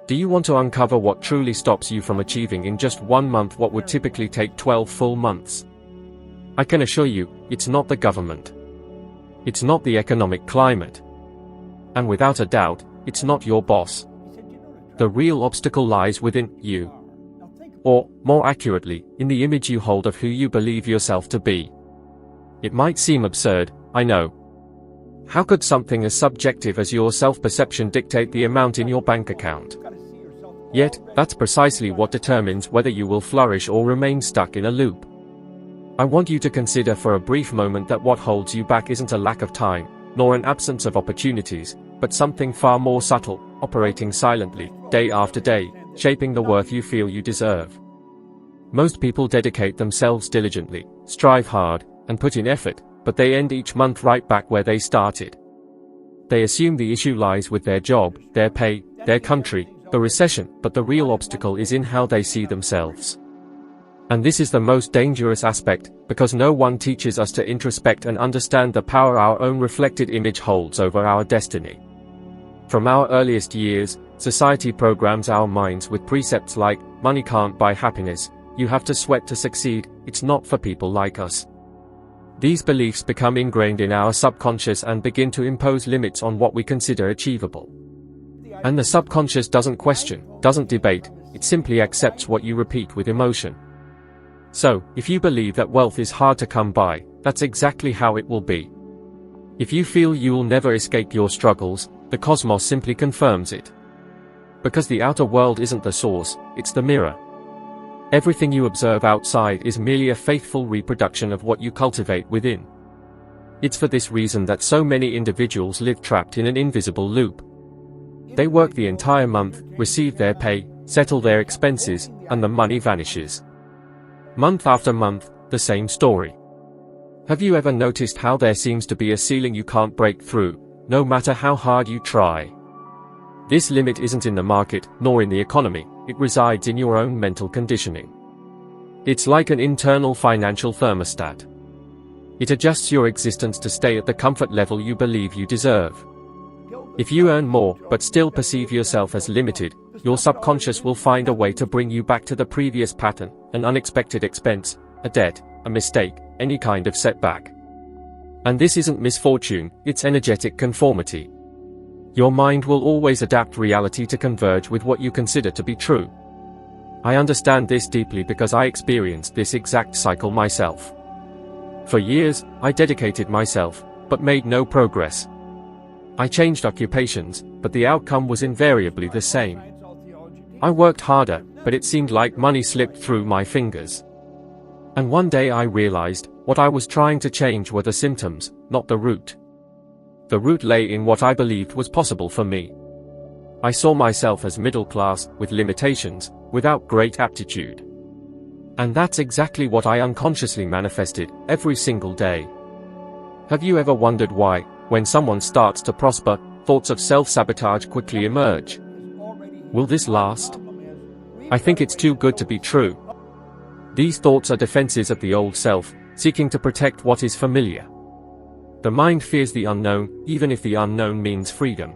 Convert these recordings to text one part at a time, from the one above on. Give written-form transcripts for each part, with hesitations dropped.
Do you want to uncover what truly stops you from achieving in just 1 month what would typically take 12 full months? I can assure you, it's not the government. It's not the economic climate. And without a doubt, it's not your boss. The real obstacle lies within you. Or, more accurately, in the image you hold of who you believe yourself to be. It might seem absurd, I know. How could something as subjective as your self-perception dictate the amount in your bank account? Yet, that's precisely what determines whether you will flourish or remain stuck in a loop. I want you to consider for a brief moment that what holds you back isn't a lack of time, nor an absence of opportunities, but something far more subtle, operating silently, day after day, shaping the worth you feel you deserve. Most people dedicate themselves diligently, strive hard, and put in effort, but they end each month right back where they started. They assume the issue lies with their job, their pay, their country, the recession, but the real obstacle is in how they see themselves. And this is the most dangerous aspect, because no one teaches us to introspect and understand the power our own reflected image holds over our destiny. From our earliest years, society programs our minds with precepts like, money can't buy happiness, you have to sweat to succeed, it's not for people like us. These beliefs become ingrained in our subconscious and begin to impose limits on what we consider achievable. And the subconscious doesn't question, doesn't debate, it simply accepts what you repeat with emotion. So, if you believe that wealth is hard to come by, that's exactly how it will be. If you feel you will never escape your struggles, the cosmos simply confirms it. Because the outer world isn't the source, it's the mirror. Everything you observe outside is merely a faithful reproduction of what you cultivate within. It's for this reason that so many individuals live trapped in an invisible loop. They work the entire month, receive their pay, settle their expenses, and the money vanishes. Month after month, the same story. Have you ever noticed how there seems to be a ceiling you can't break through, no matter how hard you try? This limit isn't in the market, nor in the economy, it resides in your own mental conditioning. It's like an internal financial thermostat. It adjusts your existence to stay at the comfort level you believe you deserve. If you earn more, but still perceive yourself as limited, your subconscious will find a way to bring you back to the previous pattern, an unexpected expense, a debt, a mistake, any kind of setback. And this isn't misfortune, it's energetic conformity. Your mind will always adapt reality to converge with what you consider to be true. I understand this deeply because I experienced this exact cycle myself. For years, I dedicated myself, but made no progress. I changed occupations, but the outcome was invariably the same. I worked harder, but it seemed like money slipped through my fingers. And one day I realized, what I was trying to change were the symptoms, not the root. The root lay in what I believed was possible for me. I saw myself as middle class, with limitations, without great aptitude. And that's exactly what I unconsciously manifested, every single day. Have you ever wondered why, when someone starts to prosper, thoughts of self-sabotage quickly emerge? Will this last? I think it's too good to be true. These thoughts are defenses of the old self, seeking to protect what is familiar. The mind fears the unknown, even if the unknown means freedom.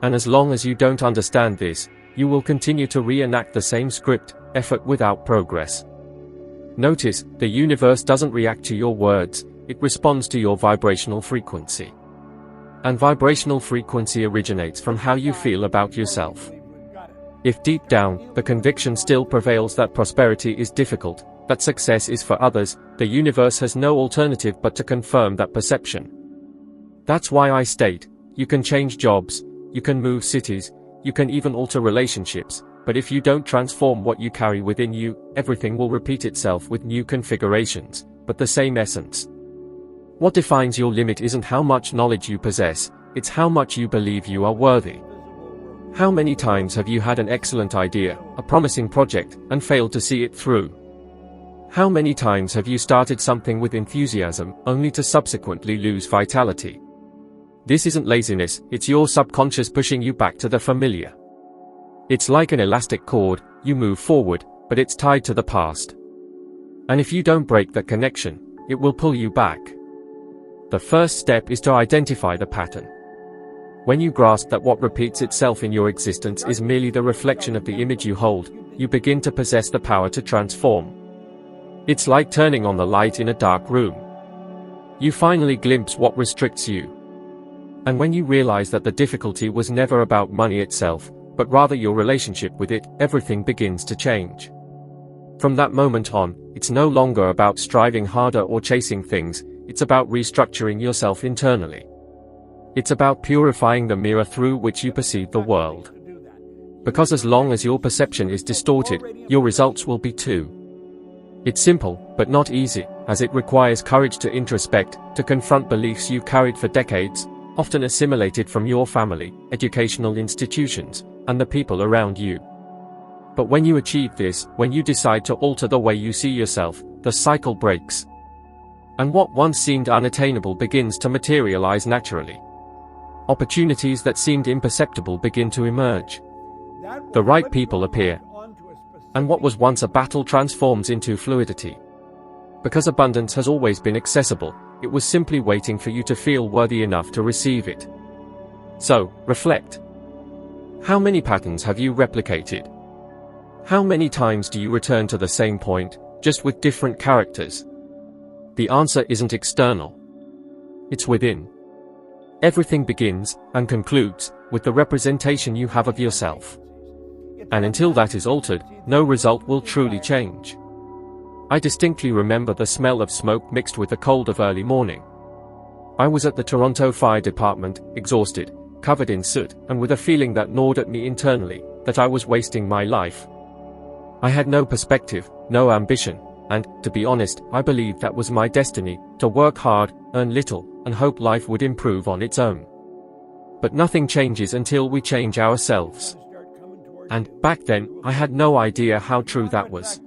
And as long as you don't understand this, you will continue to reenact the same script, effort without progress. Notice, the universe doesn't react to your words, it responds to your vibrational frequency. And vibrational frequency originates from how you feel about yourself. If deep down, the conviction still prevails that prosperity is difficult, that success is for others, the universe has no alternative but to confirm that perception. That's why I state, you can change jobs, you can move cities, you can even alter relationships, but if you don't transform what you carry within you, everything will repeat itself with new configurations, but the same essence. What defines your limit isn't how much knowledge you possess, it's how much you believe you are worthy. How many times have you had an excellent idea, a promising project, and failed to see it through? How many times have you started something with enthusiasm, only to subsequently lose vitality? This isn't laziness, it's your subconscious pushing you back to the familiar. It's like an elastic cord, you move forward, but it's tied to the past. And if you don't break that connection, it will pull you back. The first step is to identify the pattern. When you grasp that what repeats itself in your existence is merely the reflection of the image you hold, you begin to possess the power to transform. It's like turning on the light in a dark room. You finally glimpse what restricts you. And when you realize that the difficulty was never about money itself, but rather your relationship with it, everything begins to change. From that moment on, it's no longer about striving harder or chasing things, it's about restructuring yourself internally. It's about purifying the mirror through which you perceive the world. Because as long as your perception is distorted, your results will be too. It's simple, but not easy, as it requires courage to introspect, to confront beliefs you've carried for decades, often assimilated from your family, educational institutions, and the people around you. But when you achieve this, when you decide to alter the way you see yourself, the cycle breaks. And what once seemed unattainable begins to materialize naturally. Opportunities that seemed imperceptible begin to emerge. The right people appear. And what was once a battle transforms into fluidity. Because abundance has always been accessible, it was simply waiting for you to feel worthy enough to receive it. So, reflect. How many patterns have you replicated? How many times do you return to the same point, just with different characters? The answer isn't external. It's within. Everything begins, and concludes, with the representation you have of yourself. And until that is altered, no result will truly change. I distinctly remember the smell of smoke mixed with the cold of early morning. I was at the Toronto Fire Department, exhausted, covered in soot, and with a feeling that gnawed at me internally, that I was wasting my life. I had no perspective, no ambition, and, to be honest, I believed that was my destiny, to work hard, earn little, and hope life would improve on its own. But nothing changes until we change ourselves. And, back then, I had no idea how true that was.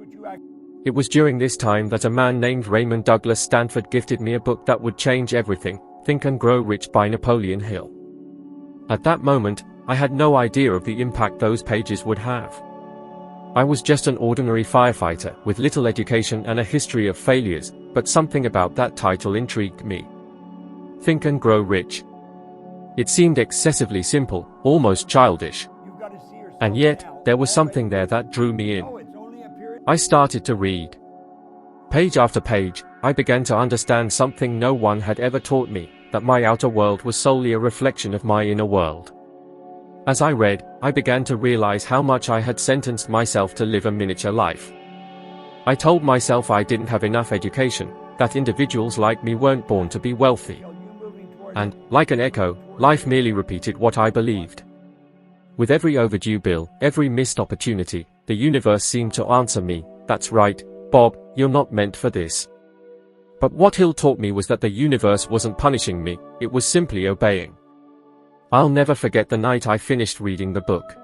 It was during this time that a man named Raymond Douglas Stanford gifted me a book that would change everything, Think and Grow Rich by Napoleon Hill. At that moment, I had no idea of the impact those pages would have. I was just an ordinary firefighter, with little education and a history of failures, but something about that title intrigued me. Think and Grow Rich. It seemed excessively simple, almost childish. And yet, there was something there that drew me in. I started to read. Page after page, I began to understand something no one had ever taught me, that my outer world was solely a reflection of my inner world. As I read, I began to realize how much I had sentenced myself to live a miniature life. I told myself I didn't have enough education, that individuals like me weren't born to be wealthy. And, like an echo, life merely repeated what I believed. With every overdue bill, every missed opportunity, the universe seemed to answer me, "That's right, Bob, you're not meant for this." But what Hill taught me was that the universe wasn't punishing me, it was simply obeying. I'll never forget the night I finished reading the book.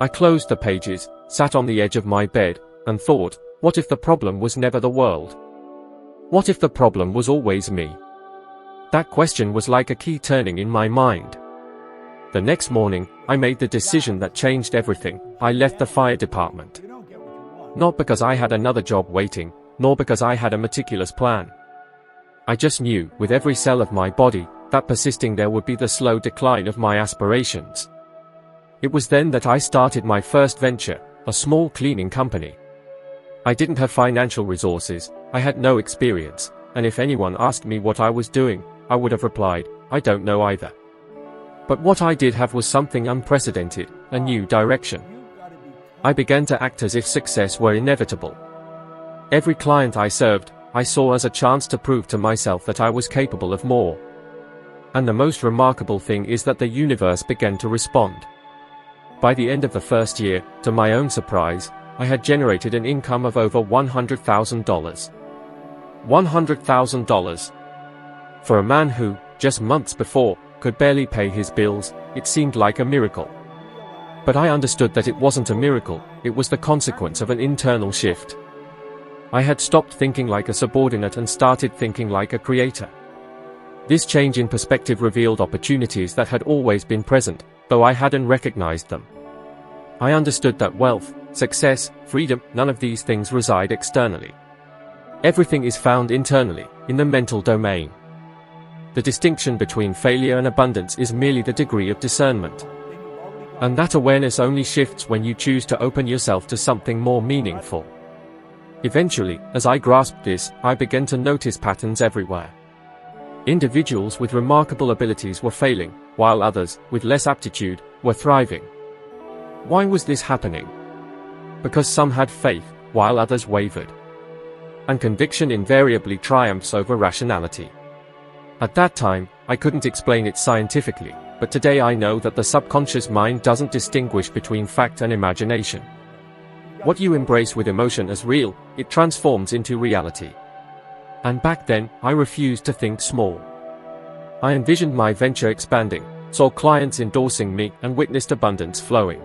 I closed the pages, sat on the edge of my bed, and thought, what if the problem was never the world? What if the problem was always me? That question was like a key turning in my mind. The next morning, I made the decision that changed everything. I left the fire department. Not because I had another job waiting, nor because I had a meticulous plan. I just knew, with every cell of my body, that persisting there would be the slow decline of my aspirations. It was then that I started my first venture, a small cleaning company. I didn't have financial resources, I had no experience, and if anyone asked me what I was doing, I would have replied, I don't know either. But what I did have was something unprecedented, a new direction. I began to act as if success were inevitable. Every client I served, I saw as a chance to prove to myself that I was capable of more. And the most remarkable thing is that the universe began to respond. By the end of the first year, to my own surprise, I had generated an income of over $100,000. $100,000. For a man who, just months before, could barely pay his bills, it seemed like a miracle. But I understood that it wasn't a miracle, it was the consequence of an internal shift. I had stopped thinking like a subordinate and started thinking like a creator. This change in perspective revealed opportunities that had always been present, though I hadn't recognized them. I understood that wealth, success, freedom, none of these things reside externally. Everything is found internally, in the mental domain. The distinction between failure and abundance is merely the degree of discernment. And that awareness only shifts when you choose to open yourself to something more meaningful. Eventually, as I grasped this, I began to notice patterns everywhere. Individuals with remarkable abilities were failing, while others, with less aptitude, were thriving. Why was this happening? Because some had faith, while others wavered. And conviction invariably triumphs over rationality. At that time, I couldn't explain it scientifically, but today I know that the subconscious mind doesn't distinguish between fact and imagination. What you embrace with emotion as real, it transforms into reality. And back then, I refused to think small. I envisioned my venture expanding, saw clients endorsing me, and witnessed abundance flowing.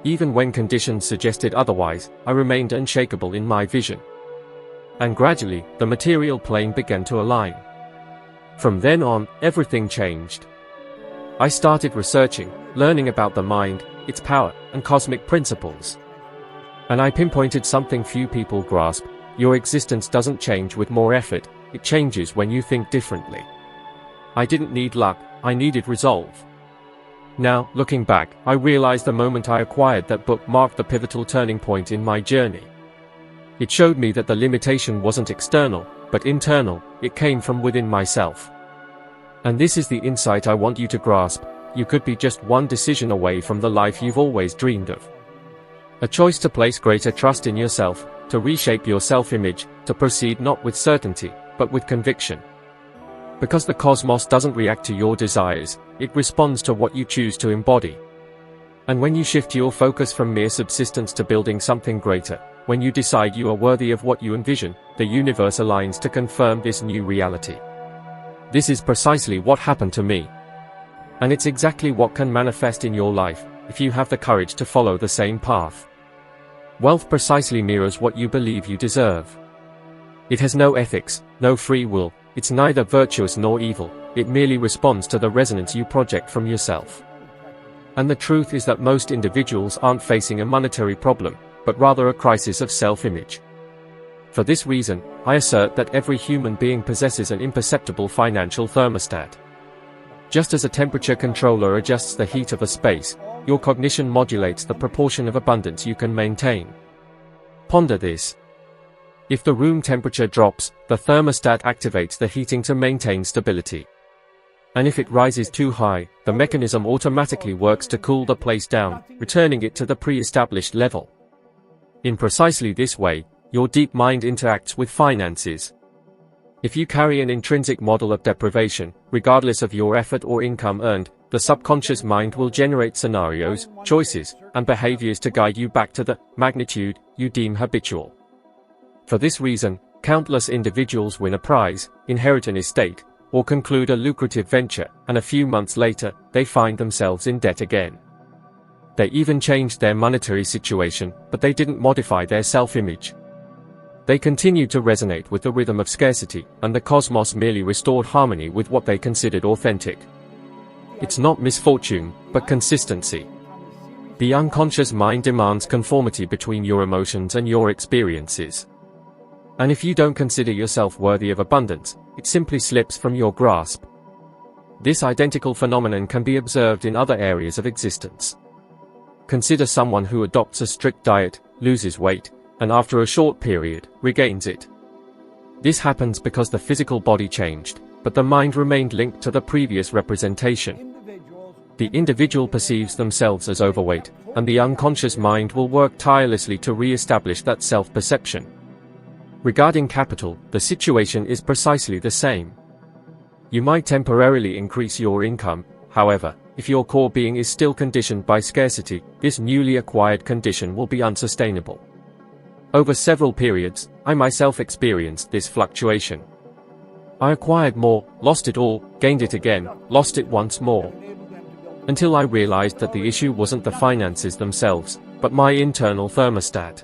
Even when conditions suggested otherwise, I remained unshakable in my vision. And gradually, the material plane began to align. From then on, everything changed. I started researching, learning about the mind, its power, and cosmic principles. And I pinpointed something few people grasp: your existence doesn't change with more effort, it changes when you think differently. I didn't need luck, I needed resolve. Now, looking back, I realize the moment I acquired that book marked the pivotal turning point in my journey. It showed me that the limitation wasn't external, but internal. It came from within myself. And this is the insight I want you to grasp: you could be just one decision away from the life you've always dreamed of. A choice to place greater trust in yourself, to reshape your self-image, to proceed not with certainty, but with conviction. Because the cosmos doesn't react to your desires, it responds to what you choose to embody. And when you shift your focus from mere subsistence to building something greater, when you decide you are worthy of what you envision, the universe aligns to confirm this new reality. This is precisely what happened to me. And it's exactly what can manifest in your life, if you have the courage to follow the same path. Wealth precisely mirrors what you believe you deserve. It has no ethics, no free will, it's neither virtuous nor evil, it merely responds to the resonance you project from yourself. And the truth is that most individuals aren't facing a monetary problem, but rather a crisis of self-image. For this reason, I assert that every human being possesses an imperceptible financial thermostat. Just as a temperature controller adjusts the heat of a space, your cognition modulates the proportion of abundance you can maintain. Ponder this. If the room temperature drops, the thermostat activates the heating to maintain stability. And if it rises too high, the mechanism automatically works to cool the place down, returning it to the pre-established level. In precisely this way, your deep mind interacts with finances. If you carry an intrinsic model of deprivation, regardless of your effort or income earned, the subconscious mind will generate scenarios, choices, and behaviors to guide you back to the magnitude you deem habitual. For this reason, countless individuals win a prize, inherit an estate, or conclude a lucrative venture, and a few months later, they find themselves in debt again. They even changed their monetary situation, but they didn't modify their self-image. They continued to resonate with the rhythm of scarcity, and the cosmos merely restored harmony with what they considered authentic. It's not misfortune, but consistency. The unconscious mind demands conformity between your emotions and your experiences. And if you don't consider yourself worthy of abundance, it simply slips from your grasp. This identical phenomenon can be observed in other areas of existence. Consider someone who adopts a strict diet, loses weight, and after a short period, regains it. This happens because the physical body changed, but the mind remained linked to the previous representation. The individual perceives themselves as overweight, and the unconscious mind will work tirelessly to re-establish that self-perception. Regarding capital, the situation is precisely the same. You might temporarily increase your income, however, if your core being is still conditioned by scarcity, this newly acquired condition will be unsustainable. Over several periods, I myself experienced this fluctuation. I acquired more, lost it all, gained it again, lost it once more. Until I realized that the issue wasn't the finances themselves, but my internal thermostat.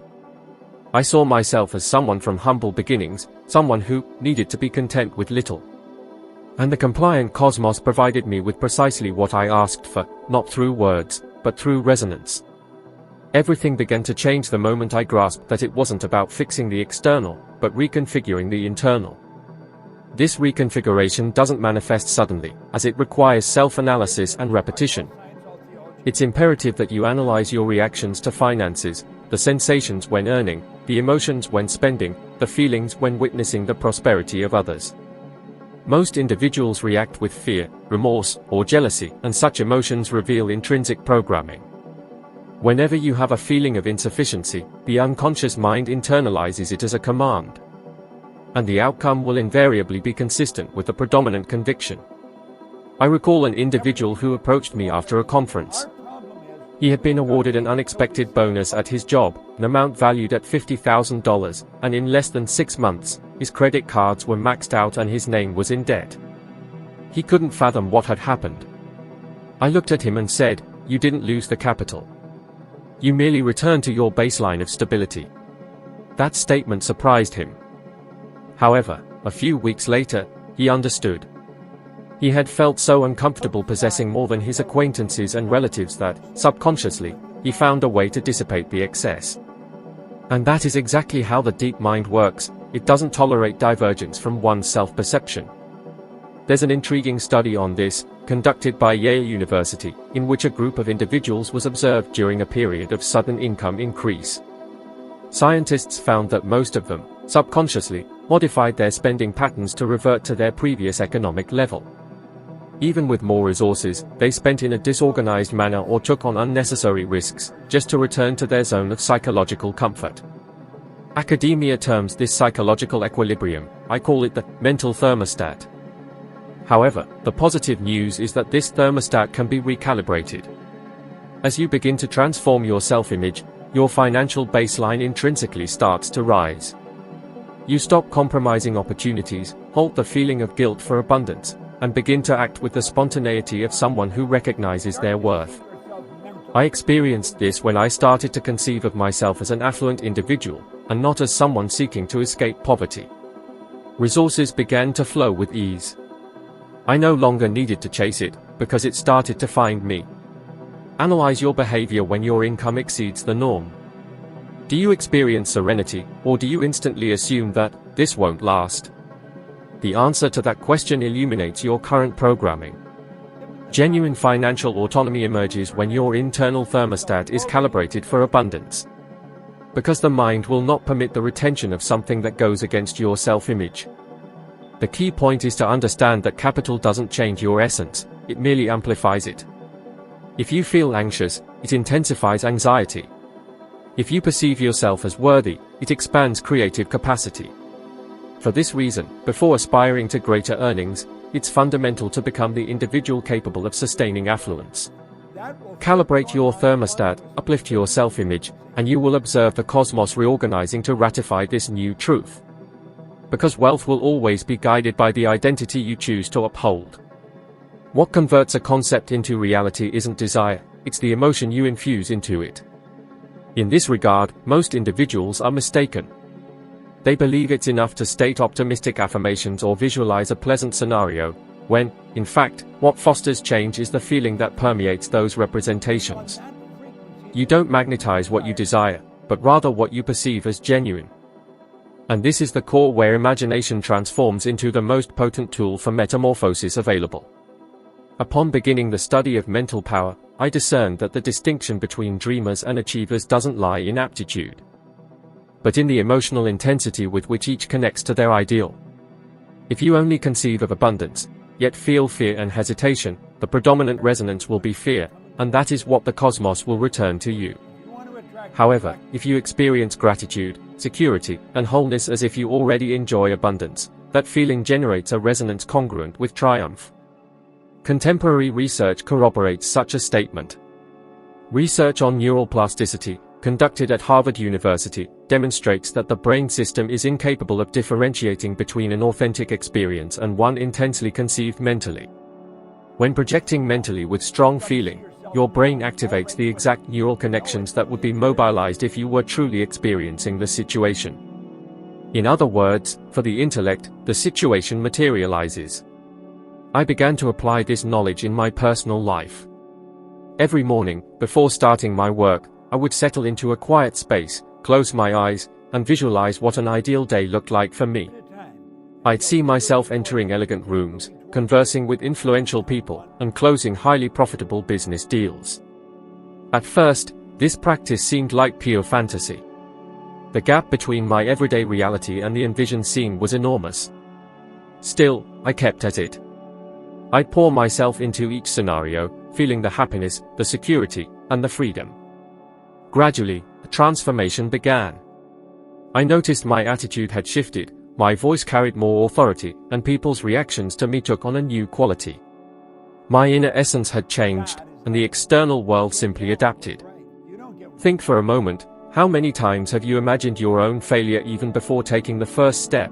I saw myself as someone from humble beginnings, someone who needed to be content with little. And the compliant cosmos provided me with precisely what I asked for, not through words, but through resonance. Everything began to change the moment I grasped that it wasn't about fixing the external, but reconfiguring the internal. This reconfiguration doesn't manifest suddenly, as it requires self-analysis and repetition. It's imperative that you analyze your reactions to finances, the sensations when earning, the emotions when spending, the feelings when witnessing the prosperity of others. Most individuals react with fear, remorse, or jealousy, and such emotions reveal intrinsic programming. Whenever you have a feeling of insufficiency, the unconscious mind internalizes it as a command. And the outcome will invariably be consistent with the predominant conviction. I recall an individual who approached me after a conference. He had been awarded an unexpected bonus at his job, an amount valued at $50,000, and in less than 6 months, his credit cards were maxed out and his name was in debt. He couldn't fathom what had happened. I looked at him and said, "You didn't lose the capital. You merely returned to your baseline of stability." That statement surprised him. However, a few weeks later, he understood. He had felt so uncomfortable possessing more than his acquaintances and relatives that, subconsciously, he found a way to dissipate the excess. And that is exactly how the deep mind works. It doesn't tolerate divergence from one's self-perception. There's an intriguing study on this, conducted by Yale University, in which a group of individuals was observed during a period of sudden income increase. Scientists found that most of them, subconsciously, modified their spending patterns to revert to their previous economic level. Even with more resources, they spent in a disorganized manner or took on unnecessary risks, just to return to their zone of psychological comfort. Academia terms this psychological equilibrium. I call it the mental thermostat. However, the positive news is that this thermostat can be recalibrated. As you begin to transform your self-image, your financial baseline intrinsically starts to rise. You stop compromising opportunities, halt the feeling of guilt for abundance, and begin to act with the spontaneity of someone who recognizes their worth. I experienced this when I started to conceive of myself as an affluent individual, and not as someone seeking to escape poverty. Resources began to flow with ease. I no longer needed to chase it, because it started to find me. Analyze your behavior when your income exceeds the norm. Do you experience serenity, or do you instantly assume that this won't last? The answer to that question illuminates your current programming. Genuine financial autonomy emerges when your internal thermostat is calibrated for abundance. Because the mind will not permit the retention of something that goes against your self-image. The key point is to understand that capital doesn't change your essence, it merely amplifies it. If you feel anxious, it intensifies anxiety. If you perceive yourself as worthy, it expands creative capacity. For this reason, before aspiring to greater earnings, it's fundamental to become the individual capable of sustaining affluence. Calibrate your thermostat, uplift your self-image, and you will observe the cosmos reorganizing to ratify this new truth. Because wealth will always be guided by the identity you choose to uphold. What converts a concept into reality isn't desire, it's the emotion you infuse into it. In this regard, most individuals are mistaken. They believe it's enough to state optimistic affirmations or visualize a pleasant scenario, when, in fact, what fosters change is the feeling that permeates those representations. You don't magnetize what you desire, but rather what you perceive as genuine. And this is the core where imagination transforms into the most potent tool for metamorphosis available. Upon beginning the study of mental power, I discerned that the distinction between dreamers and achievers doesn't lie in aptitude, but in the emotional intensity with which each connects to their ideal. If you only conceive of abundance, yet feel fear and hesitation, the predominant resonance will be fear, and that is what the cosmos will return to you. However, if you experience gratitude, security, and wholeness as if you already enjoy abundance, that feeling generates a resonance congruent with triumph. Contemporary research corroborates such a statement. Research on neural plasticity, conducted at Harvard University, demonstrates that the brain system is incapable of differentiating between an authentic experience and one intensely conceived mentally. When projecting mentally with strong feeling, your brain activates the exact neural connections that would be mobilized if you were truly experiencing the situation. In other words, for the intellect, the situation materializes. I began to apply this knowledge in my personal life. Every morning, before starting my work, I would settle into a quiet space, close my eyes, and visualize what an ideal day looked like for me. I'd see myself entering elegant rooms, conversing with influential people, and closing highly profitable business deals. At first, this practice seemed like pure fantasy. The gap between my everyday reality and the envisioned scene was enormous. Still, I kept at it. I'd pour myself into each scenario, feeling the happiness, the security, and the freedom. Gradually, a transformation began. I noticed my attitude had shifted, my voice carried more authority, and people's reactions to me took on a new quality. My inner essence had changed, and the external world simply adapted. Think for a moment, how many times have you imagined your own failure even before taking the first step?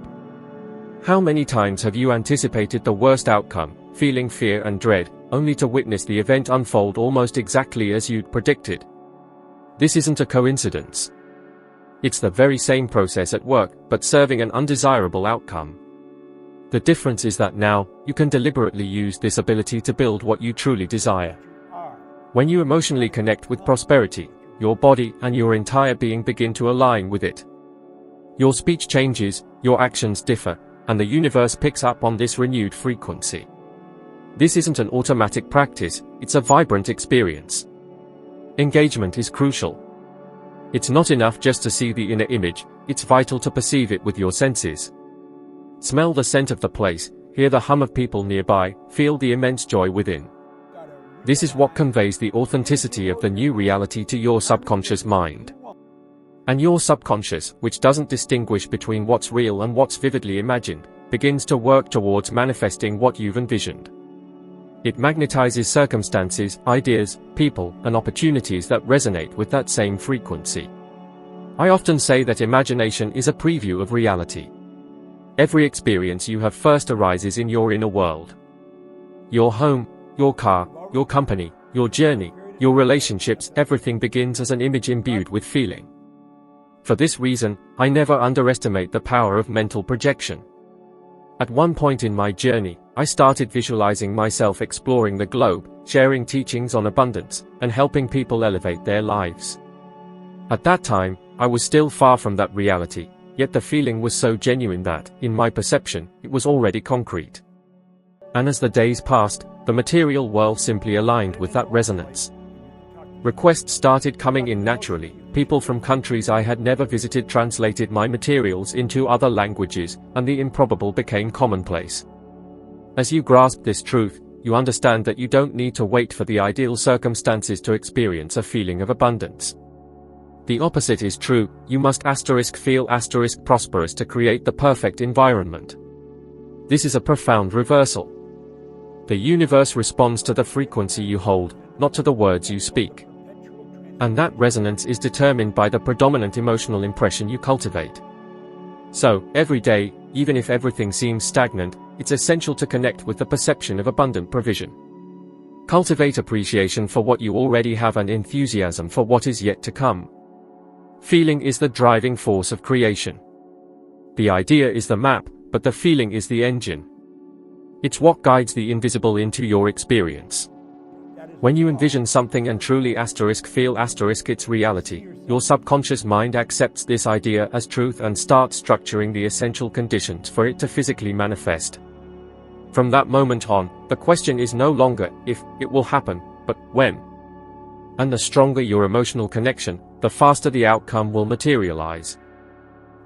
How many times have you anticipated the worst outcome, feeling fear and dread, only to witness the event unfold almost exactly as you'd predicted? This isn't a coincidence. It's the very same process at work, but serving an undesirable outcome. The difference is that now, you can deliberately use this ability to build what you truly desire. When you emotionally connect with prosperity, your body and your entire being begin to align with it. Your speech changes, your actions differ, and the universe picks up on this renewed frequency. This isn't an automatic practice, it's a vibrant experience. Engagement is crucial. It's not enough just to see the inner image, it's vital to perceive it with your senses. Smell the scent of the place, hear the hum of people nearby, feel the immense joy within. This is what conveys the authenticity of the new reality to your subconscious mind. And your subconscious, which doesn't distinguish between what's real and what's vividly imagined, begins to work towards manifesting what you've envisioned. It magnetizes circumstances, ideas, people, and opportunities that resonate with that same frequency. I often say that imagination is a preview of reality. Every experience you have first arises in your inner world. Your home, your car, your company, your journey, your relationships, everything begins as an image imbued with feeling. For this reason, I never underestimate the power of mental projection. At one point in my journey, I started visualizing myself exploring the globe, sharing teachings on abundance, and helping people elevate their lives. At that time, I was still far from that reality, yet the feeling was so genuine that, in my perception, it was already concrete. And as the days passed, the material world simply aligned with that resonance. Requests started coming in naturally. People from countries I had never visited translated my materials into other languages, and the improbable became commonplace. As you grasp this truth, you understand that you don't need to wait for the ideal circumstances to experience a feeling of abundance. The opposite is true, you must feel prosperous to create the perfect environment. This is a profound reversal. The universe responds to the frequency you hold, not to the words you speak. And that resonance is determined by the predominant emotional impression you cultivate. So, every day, even if everything seems stagnant, it's essential to connect with the perception of abundant provision. Cultivate appreciation for what you already have and enthusiasm for what is yet to come. Feeling is the driving force of creation. The idea is the map, but the feeling is the engine. It's what guides the invisible into your experience. When you envision something and truly feel its reality, your subconscious mind accepts this idea as truth and starts structuring the essential conditions for it to physically manifest. From that moment on, the question is no longer if it will happen, but when. And the stronger your emotional connection, the faster the outcome will materialize.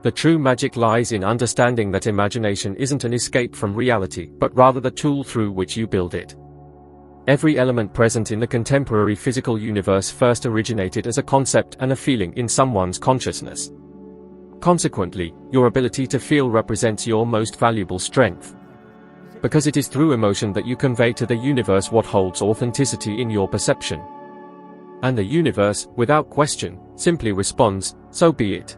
The true magic lies in understanding that imagination isn't an escape from reality, but rather the tool through which you build it. Every element present in the contemporary physical universe first originated as a concept and a feeling in someone's consciousness. Consequently, your ability to feel represents your most valuable strength. Because it is through emotion that you convey to the universe what holds authenticity in your perception. And the universe, without question, simply responds, so be it.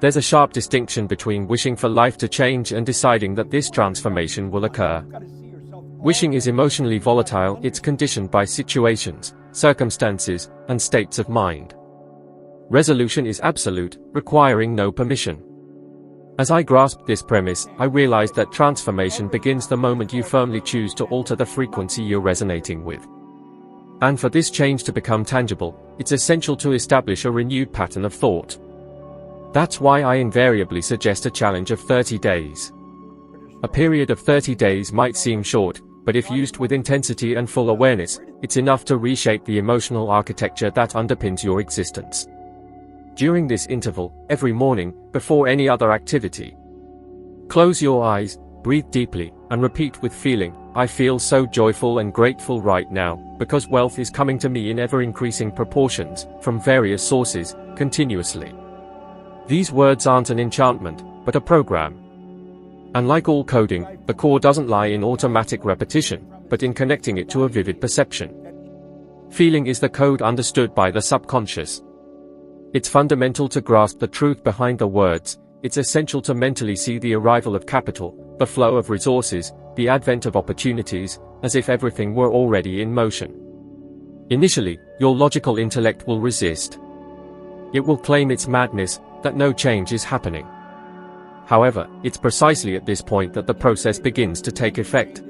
There's a sharp distinction between wishing for life to change and deciding that this transformation will occur. Wishing is emotionally volatile, it's conditioned by situations, circumstances, and states of mind. Resolution is absolute, requiring no permission. As I grasped this premise, I realized that transformation begins the moment you firmly choose to alter the frequency you're resonating with. And for this change to become tangible, it's essential to establish a renewed pattern of thought. That's why I invariably suggest a challenge of 30 days. A period of 30 days might seem short, but if used with intensity and full awareness, it's enough to reshape the emotional architecture that underpins your existence. During this interval, every morning, before any other activity, close your eyes, breathe deeply, and repeat with feeling, "I feel so joyful and grateful right now, because wealth is coming to me in ever-increasing proportions, from various sources, continuously." These words aren't an enchantment, but a program. And like all coding, the core doesn't lie in automatic repetition, but in connecting it to a vivid perception. Feeling is the code understood by the subconscious. It's fundamental to grasp the truth behind the words. It's essential to mentally see the arrival of capital, the flow of resources, the advent of opportunities, as if everything were already in motion. Initially, your logical intellect will resist. It will claim it's madness, that no change is happening. However, it's precisely at this point that the process begins to take effect.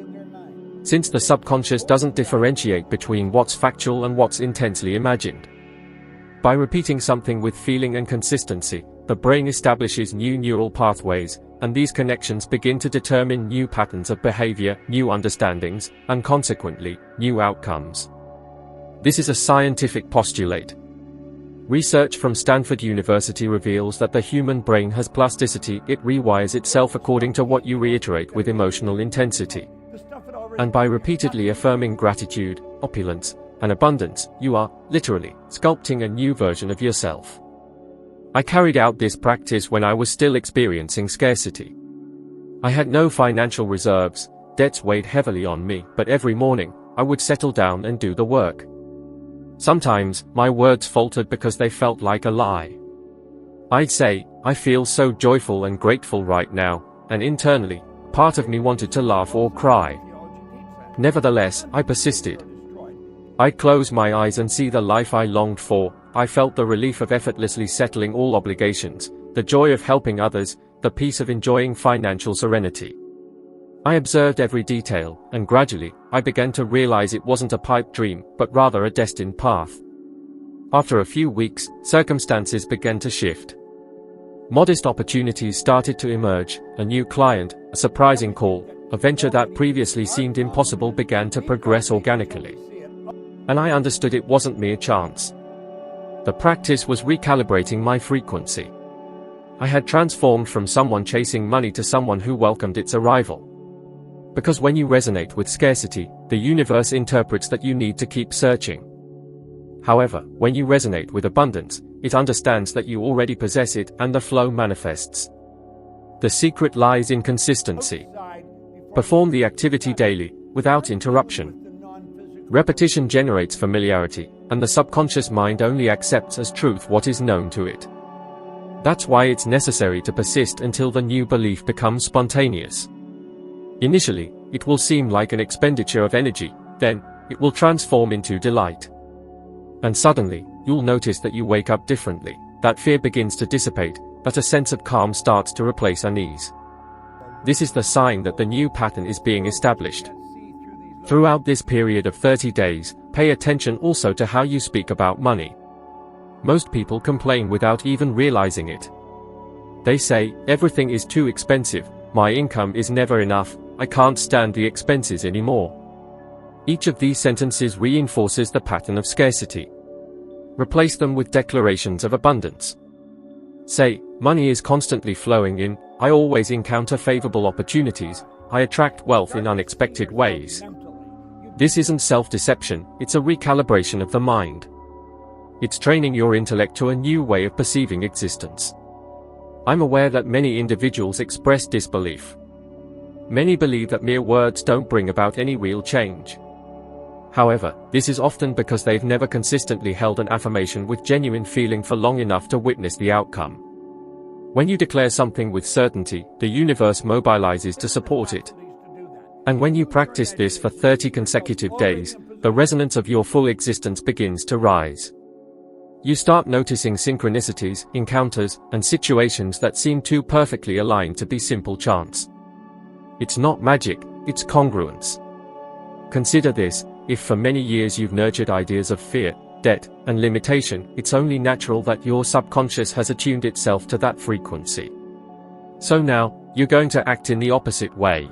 Since the subconscious doesn't differentiate between what's factual and what's intensely imagined. By repeating something with feeling and consistency, the brain establishes new neural pathways, and these connections begin to determine new patterns of behavior, new understandings, and consequently, new outcomes. This is a scientific postulate. Research from Stanford University reveals that the human brain has plasticity. It rewires itself according to what you reiterate with emotional intensity. And by repeatedly affirming gratitude, opulence, and abundance, you are, literally, sculpting a new version of yourself. I carried out this practice when I was still experiencing scarcity. I had no financial reserves, debts weighed heavily on me, but every morning, I would settle down and do the work. Sometimes, my words faltered because they felt like a lie. I'd say, "I feel so joyful and grateful right now," and internally, part of me wanted to laugh or cry. Nevertheless, I persisted. I'd close my eyes and see the life I longed for. I felt the relief of effortlessly settling all obligations, the joy of helping others, the peace of enjoying financial serenity. I observed every detail, and gradually, I began to realize it wasn't a pipe dream, but rather a destined path. After a few weeks, circumstances began to shift. Modest opportunities started to emerge, a new client, a surprising call, a venture that previously seemed impossible began to progress organically. And I understood it wasn't mere chance. The practice was recalibrating my frequency. I had transformed from someone chasing money to someone who welcomed its arrival. Because when you resonate with scarcity, the universe interprets that you need to keep searching. However, when you resonate with abundance, it understands that you already possess it and the flow manifests. The secret lies in consistency. Perform the activity daily, without interruption. Repetition generates familiarity, and the subconscious mind only accepts as truth what is known to it. That's why it's necessary to persist until the new belief becomes spontaneous. Initially, it will seem like an expenditure of energy, then, it will transform into delight. And suddenly, you'll notice that you wake up differently, that fear begins to dissipate, that a sense of calm starts to replace unease. This is the sign that the new pattern is being established. Throughout this period of 30 days, pay attention also to how you speak about money. Most people complain without even realizing it. They say, "Everything is too expensive, my income is never enough, I can't stand the expenses anymore." Each of these sentences reinforces the pattern of scarcity. Replace them with declarations of abundance. Say, "Money is constantly flowing in, I always encounter favorable opportunities, I attract wealth in unexpected ways." This isn't self-deception, it's a recalibration of the mind. It's training your intellect to a new way of perceiving existence. I'm aware that many individuals express disbelief. Many believe that mere words don't bring about any real change. However, this is often because they've never consistently held an affirmation with genuine feeling for long enough to witness the outcome. When you declare something with certainty, the universe mobilizes to support it. And when you practice this for 30 consecutive days, the resonance of your full existence begins to rise. You start noticing synchronicities, encounters, and situations that seem too perfectly aligned to be simple chance. It's not magic, it's congruence. Consider this, if for many years you've nurtured ideas of fear, debt, and limitation, it's only natural that your subconscious has attuned itself to that frequency. So now, you're going to act in the opposite way.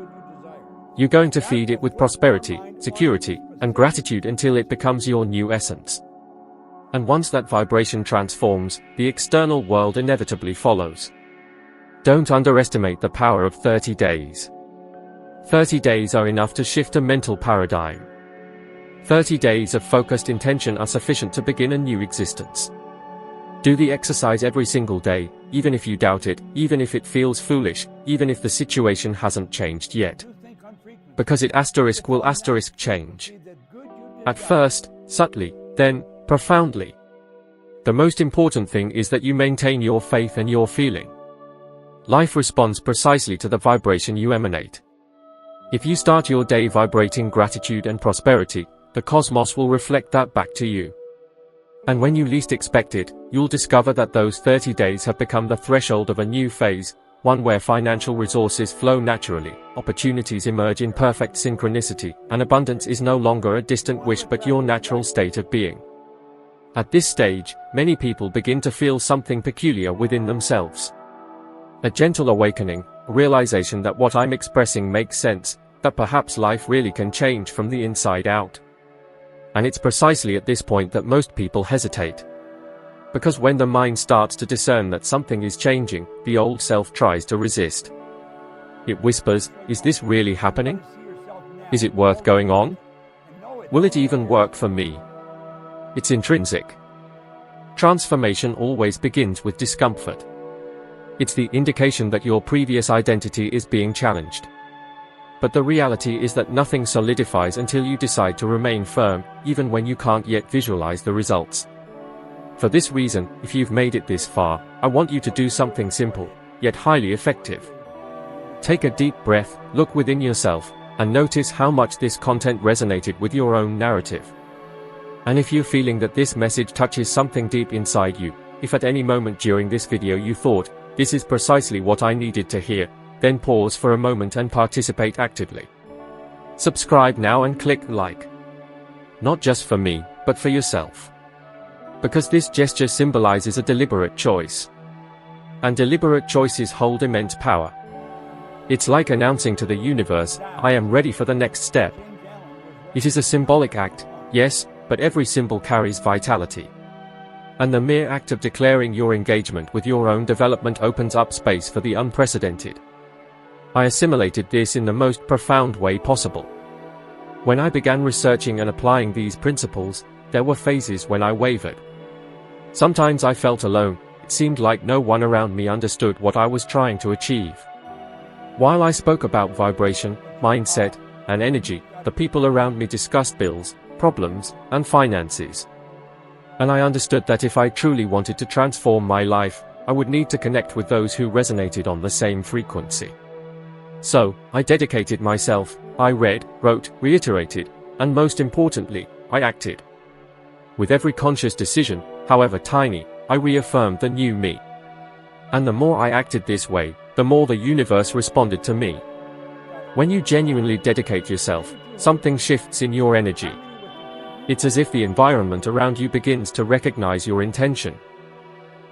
You're going to feed it with prosperity, security, and gratitude until it becomes your new essence. And once that vibration transforms, the external world inevitably follows. Don't underestimate the power of 30 days. 30 days are enough to shift a mental paradigm. 30 days of focused intention are sufficient to begin a new existence. Do the exercise every single day, even if you doubt it, even if it feels foolish, even if the situation hasn't changed yet. Because it will change. At first, subtly, then, profoundly. The most important thing is that you maintain your faith and your feeling. Life responds precisely to the vibration you emanate. If you start your day vibrating gratitude and prosperity, the cosmos will reflect that back to you. And when you least expect it, you'll discover that those 30 days have become the threshold of a new phase, one where financial resources flow naturally, opportunities emerge in perfect synchronicity, and abundance is no longer a distant wish but your natural state of being. At this stage, many people begin to feel something peculiar within themselves. A gentle awakening, a realization that what I'm expressing makes sense, that perhaps life really can change from the inside out. And it's precisely at this point that most people hesitate. Because when the mind starts to discern that something is changing, the old self tries to resist. It whispers, "Is this really happening? Is it worth going on? Will it even work for me?" It's intrinsic. Transformation always begins with discomfort. It's the indication that your previous identity is being challenged. But the reality is that nothing solidifies until you decide to remain firm, even when you can't yet visualize the results. For this reason, if you've made it this far, I want you to do something simple, yet highly effective. Take a deep breath, look within yourself, and notice how much this content resonated with your own narrative. And if you're feeling that this message touches something deep inside you, if at any moment during this video you thought, "This is precisely what I needed to hear," then pause for a moment and participate actively. Subscribe now and click like. Not just for me, but for yourself. Because this gesture symbolizes a deliberate choice. And deliberate choices hold immense power. It's like announcing to the universe, "I am ready for the next step." It is a symbolic act, yes, but every symbol carries vitality. And the mere act of declaring your engagement with your own development opens up space for the unprecedented. I assimilated this in the most profound way possible. When I began researching and applying these principles, there were phases when I wavered. Sometimes I felt alone, it seemed like no one around me understood what I was trying to achieve. While I spoke about vibration, mindset, and energy, the people around me discussed bills, problems, and finances. And I understood that if I truly wanted to transform my life, I would need to connect with those who resonated on the same frequency. So, I dedicated myself, I read, wrote, reiterated, and most importantly, I acted. With every conscious decision, however tiny, I reaffirmed the new me. And the more I acted this way, the more the universe responded to me. When you genuinely dedicate yourself, something shifts in your energy. It's as if the environment around you begins to recognize your intention.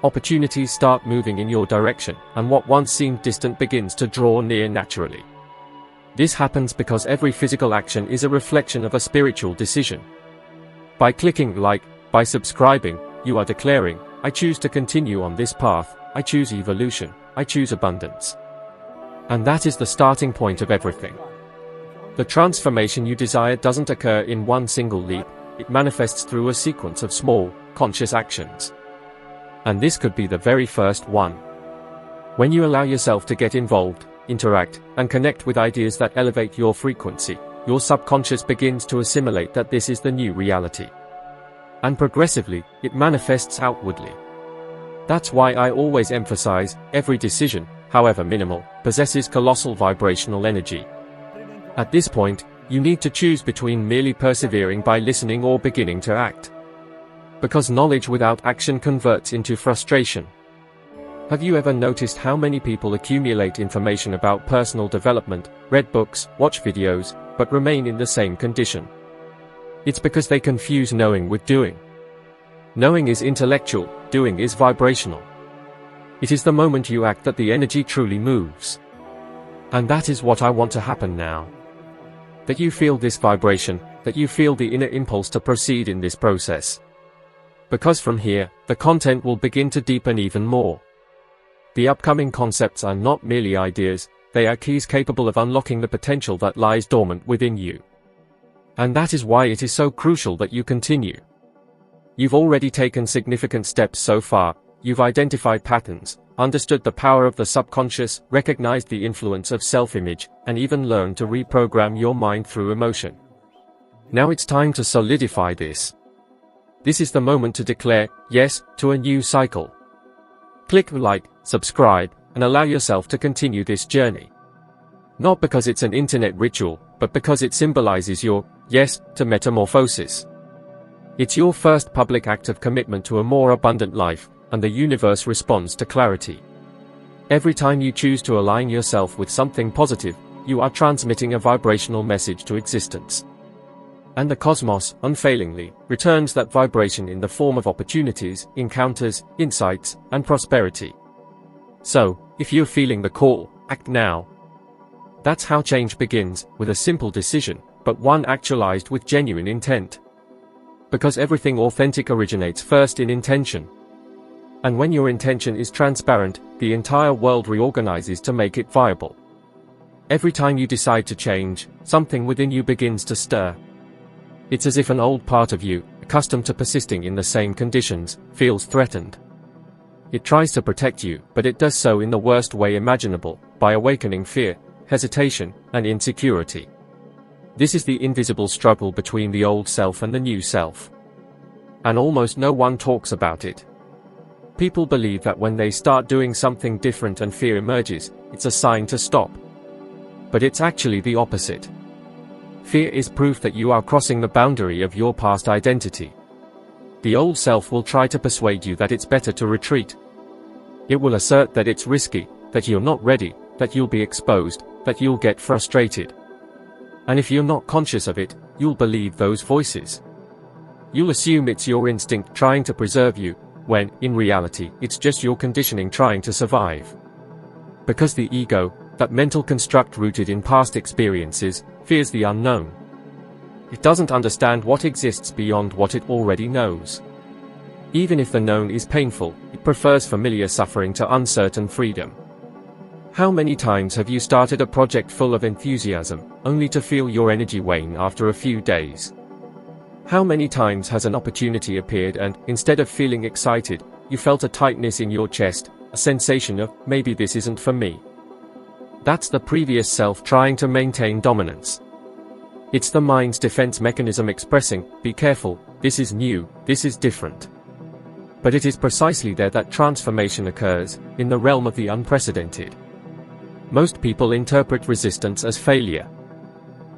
Opportunities start moving in your direction, and what once seemed distant begins to draw near naturally. This happens because every physical action is a reflection of a spiritual decision. By clicking like, by subscribing, you are declaring, "I choose to continue on this path, I choose evolution, I choose abundance." And that is the starting point of everything. The transformation you desire doesn't occur in one single leap, it manifests through a sequence of small, conscious actions. And this could be the very first one. When you allow yourself to get involved, interact, and connect with ideas that elevate your frequency, your subconscious begins to assimilate that this is the new reality. And progressively, it manifests outwardly. That's why I always emphasize, every decision, however minimal, possesses colossal vibrational energy. At this point, you need to choose between merely persevering by listening or beginning to act. Because knowledge without action converts into frustration. Have you ever noticed how many people accumulate information about personal development, read books, watch videos, but remain in the same condition? It's because they confuse knowing with doing. Knowing is intellectual, doing is vibrational. It is the moment you act that the energy truly moves. And that is what I want to happen now. That you feel this vibration, that you feel the inner impulse to proceed in this process. Because from here, the content will begin to deepen even more. The upcoming concepts are not merely ideas, they are keys capable of unlocking the potential that lies dormant within you. And that is why it is so crucial that you continue. You've already taken significant steps so far, you've identified patterns, understood the power of the subconscious, recognized the influence of self-image, and even learned to reprogram your mind through emotion. Now it's time to solidify this. This is the moment to declare yes to a new cycle. Click like, subscribe, and allow yourself to continue this journey. Not because it's an internet ritual, but because it symbolizes your yes to metamorphosis. It's your first public act of commitment to a more abundant life, and the universe responds to clarity. Every time you choose to align yourself with something positive, you are transmitting a vibrational message to existence. And the cosmos, unfailingly, returns that vibration in the form of opportunities, encounters, insights, and prosperity. So, if you're feeling the call, act now. That's how change begins, with a simple decision, but one actualized with genuine intent. Because everything authentic originates first in intention. And when your intention is transparent, the entire world reorganizes to make it viable. Every time you decide to change, something within you begins to stir. It's as if an old part of you, accustomed to persisting in the same conditions, feels threatened. It tries to protect you, but it does so in the worst way imaginable, by awakening fear, hesitation, and insecurity. This is the invisible struggle between the old self and the new self. And almost no one talks about it. People believe that when they start doing something different and fear emerges, it's a sign to stop. But it's actually the opposite. Fear is proof that you are crossing the boundary of your past identity. The old self will try to persuade you that it's better to retreat. It will assert that it's risky, that you're not ready, that you'll be exposed, that you'll get frustrated. And if you're not conscious of it, you'll believe those voices. You'll assume it's your instinct trying to preserve you, when, in reality, it's just your conditioning trying to survive. Because the ego, that mental construct rooted in past experiences, fears the unknown. It doesn't understand what exists beyond what it already knows. Even if the known is painful, it prefers familiar suffering to uncertain freedom. How many times have you started a project full of enthusiasm, only to feel your energy wane after a few days? How many times has an opportunity appeared and, instead of feeling excited, you felt a tightness in your chest, a sensation of, maybe this isn't for me? That's the previous self trying to maintain dominance. It's the mind's defense mechanism expressing, be careful, this is new, this is different. But it is precisely there that transformation occurs, in the realm of the unprecedented. Most people interpret resistance as failure.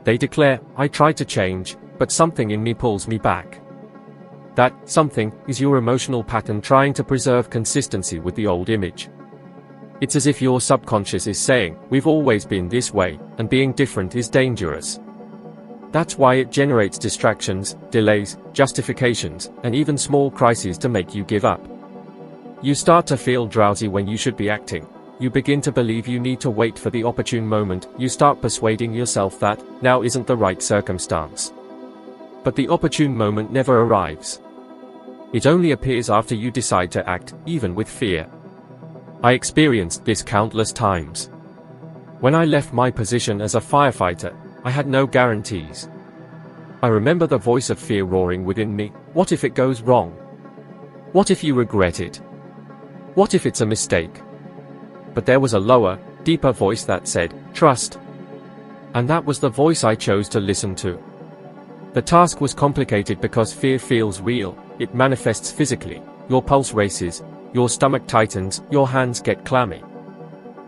They declare, I try to change, but something in me pulls me back. That something is your emotional pattern trying to preserve consistency with the old image. It's as if your subconscious is saying, we've always been this way, and being different is dangerous. That's why it generates distractions, delays, justifications, and even small crises to make you give up. You start to feel drowsy when you should be acting. You begin to believe you need to wait for the opportune moment. You start persuading yourself that now isn't the right circumstance. But the opportune moment never arrives. It only appears after you decide to act, even with fear. I experienced this countless times. When I left my position as a firefighter, I had no guarantees. I remember the voice of fear roaring within me. What if it goes wrong? What if you regret it? What if it's a mistake? But there was a lower, deeper voice that said, trust. And that was the voice I chose to listen to. The task was complicated because fear feels real. It manifests physically. Your pulse races, your stomach tightens, your hands get clammy.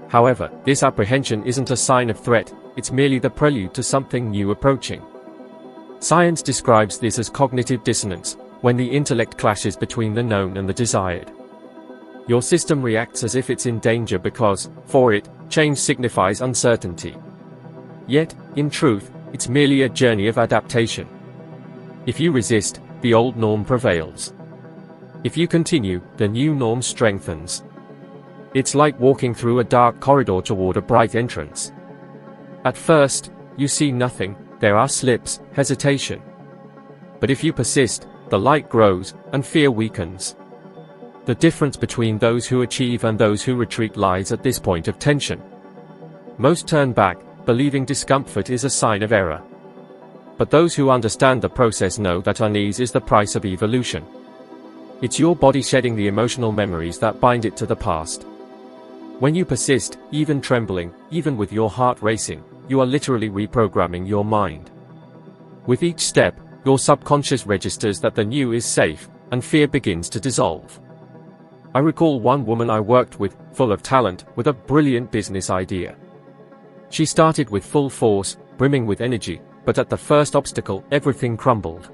However, this apprehension isn't a sign of threat, it's merely the prelude to something new approaching. Science describes this as cognitive dissonance, when the intellect clashes between the known and the desired. Your system reacts as if it's in danger because, for it, change signifies uncertainty. Yet, in truth, it's merely a journey of adaptation. If you resist, the old norm prevails. If you continue, the new norm strengthens. It's like walking through a dark corridor toward a bright entrance. At first, you see nothing, there are slips, hesitation. But if you persist, the light grows, and fear weakens. The difference between those who achieve and those who retreat lies at this point of tension. Most turn back, believing discomfort is a sign of error. But those who understand the process know that unease is the price of evolution. It's your body shedding the emotional memories that bind it to the past. When you persist, even trembling, even with your heart racing, you are literally reprogramming your mind. With each step, your subconscious registers that the new is safe, and fear begins to dissolve. I recall one woman I worked with, full of talent, with a brilliant business idea. She started with full force, brimming with energy, but at the first obstacle, everything crumbled.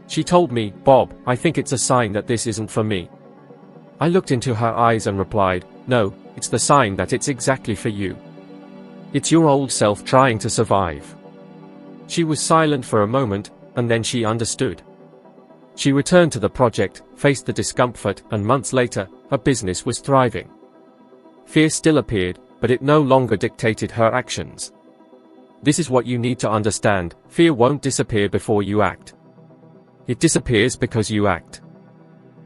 She told me, "Bob, I think it's a sign that this isn't for me." I looked into her eyes and replied, "No, it's the sign that it's exactly for you. It's your old self trying to survive." She was silent for a moment, and then she understood. She returned to the project, faced the discomfort, and months later, her business was thriving. Fear still appeared, but it no longer dictated her actions. This is what you need to understand: fear won't disappear before you act. It disappears because you act.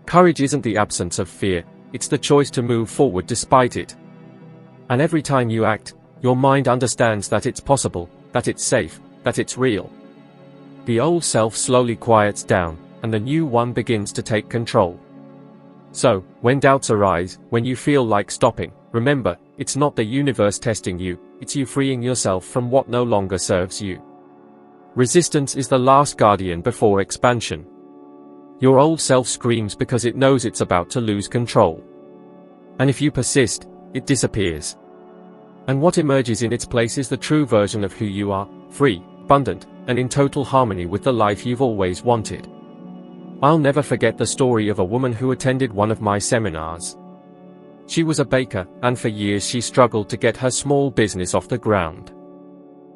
Courage isn't the absence of fear, it's the choice to move forward despite it. And every time you act, your mind understands that it's possible, that it's safe, that it's real. The old self slowly quiets down, and the new one begins to take control. So, when doubts arise, when you feel like stopping, remember, it's not the universe testing you, it's you freeing yourself from what no longer serves you. Resistance is the last guardian before expansion. Your old self screams because it knows it's about to lose control. And if you persist, it disappears. And what emerges in its place is the true version of who you are, free, abundant, and in total harmony with the life you've always wanted. I'll never forget the story of a woman who attended one of my seminars. She was a baker, and for years she struggled to get her small business off the ground.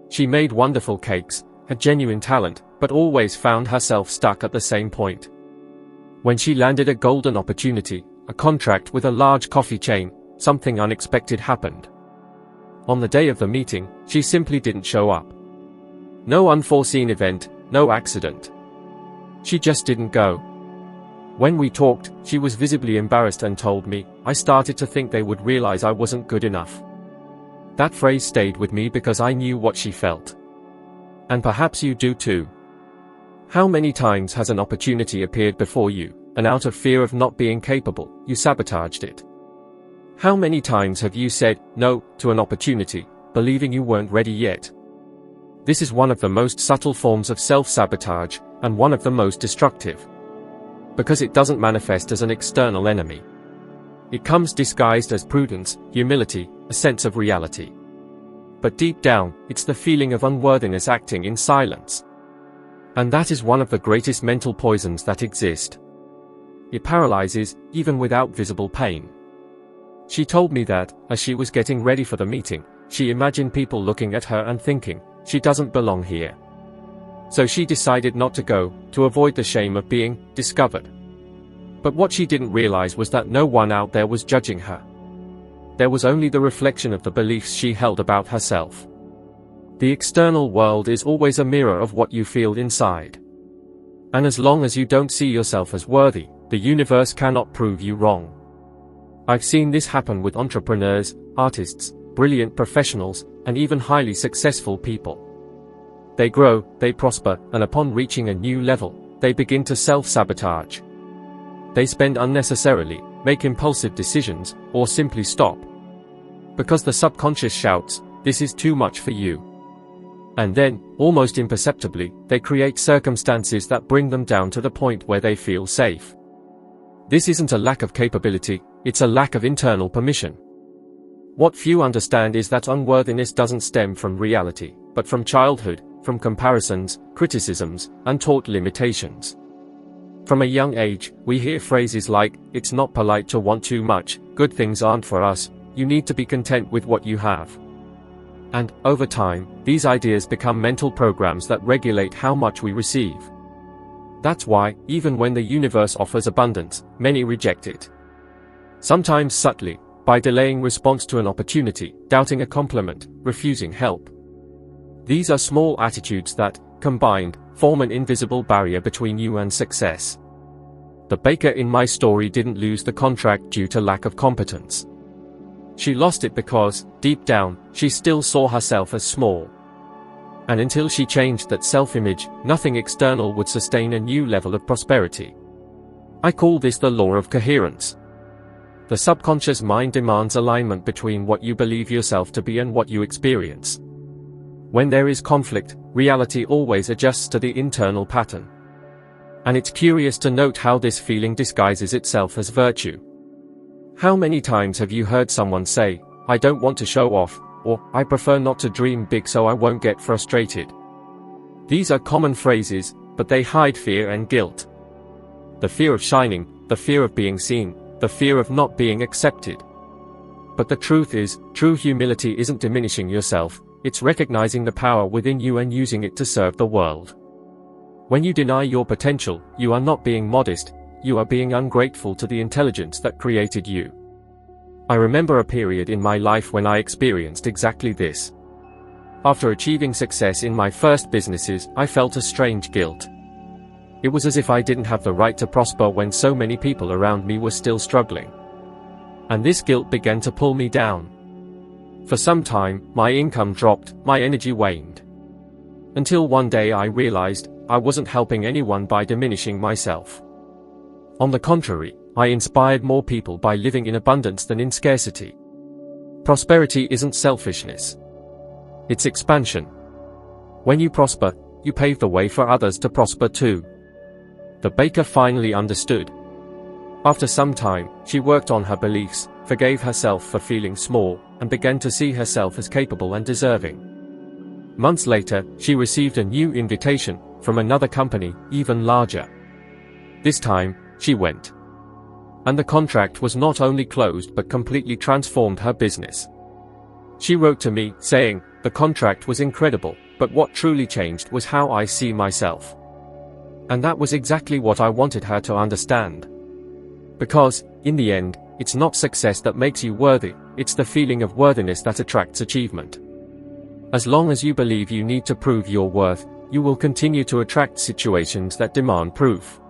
She made wonderful cakes, had genuine talent, but always found herself stuck at the same point. When she landed a golden opportunity, a contract with a large coffee chain, something unexpected happened. On the day of the meeting, she simply didn't show up. No unforeseen event, no accident. She just didn't go. When we talked, she was visibly embarrassed and told me, "I started to think they would realize I wasn't good enough." That phrase stayed with me because I knew what she felt. And perhaps you do too. How many times has an opportunity appeared before you, and out of fear of not being capable, you sabotaged it? How many times have you said no to an opportunity, believing you weren't ready yet? This is one of the most subtle forms of self-sabotage, and one of the most destructive. Because it doesn't manifest as an external enemy. It comes disguised as prudence, humility, a sense of reality. But deep down, it's the feeling of unworthiness acting in silence. And that is one of the greatest mental poisons that exist. It paralyzes, even without visible pain. She told me that, as she was getting ready for the meeting, she imagined people looking at her and thinking, "She doesn't belong here." So she decided not to go, to avoid the shame of being discovered. But what she didn't realize was that no one out there was judging her. There was only the reflection of the beliefs she held about herself. The external world is always a mirror of what you feel inside. And as long as you don't see yourself as worthy, the universe cannot prove you wrong. I've seen this happen with entrepreneurs, artists, brilliant professionals, and even highly successful people. They grow, they prosper, and upon reaching a new level, they begin to self-sabotage. They spend unnecessarily, make impulsive decisions, or simply stop. Because the subconscious shouts, "This is too much for you." And then, almost imperceptibly, they create circumstances that bring them down to the point where they feel safe. This isn't a lack of capability, it's a lack of internal permission. What few understand is that unworthiness doesn't stem from reality, but from childhood, from comparisons, criticisms, and taught limitations. From a young age, we hear phrases like, "It's not polite to want too much, good things aren't for us, you need to be content with what you have." And, over time, these ideas become mental programs that regulate how much we receive. That's why, even when the universe offers abundance, many reject it. Sometimes subtly, by delaying response to an opportunity, doubting a compliment, refusing help. These are small attitudes that, combined, form an invisible barrier between you and success. The baker in my story didn't lose the contract due to lack of competence. She lost it because, deep down, she still saw herself as small. And until she changed that self-image, nothing external would sustain a new level of prosperity. I call this the law of coherence. The subconscious mind demands alignment between what you believe yourself to be and what you experience. When there is conflict, reality always adjusts to the internal pattern. And it's curious to note how this feeling disguises itself as virtue. How many times have you heard someone say, "I don't want to show off," or "I prefer not to dream big so I won't get frustrated"? These are common phrases, but they hide fear and guilt. The fear of shining, the fear of being seen, the fear of not being accepted. But the truth is, true humility isn't diminishing yourself, it's recognizing the power within you and using it to serve the world. When you deny your potential, you are not being modest, you are being ungrateful to the intelligence that created you. I remember a period in my life when I experienced exactly this. After achieving success in my first businesses, I felt a strange guilt. It was as if I didn't have the right to prosper when so many people around me were still struggling. And this guilt began to pull me down. For some time, my income dropped, my energy waned. Until one day I realized, I wasn't helping anyone by diminishing myself. On the contrary, I inspired more people by living in abundance than in scarcity. Prosperity isn't selfishness. It's expansion. When you prosper, you pave the way for others to prosper too. The baker finally understood. After some time, she worked on her beliefs, forgave herself for feeling small, and began to see herself as capable and deserving. Months later, she received a new invitation from another company, even larger. This time, she went. And the contract was not only closed but completely transformed her business. She wrote to me, saying, "The contract was incredible, but what truly changed was how I see myself." And that was exactly what I wanted her to understand. Because, in the end, it's not success that makes you worthy, it's the feeling of worthiness that attracts achievement. As long as you believe you need to prove your worth, you will continue to attract situations that demand proof.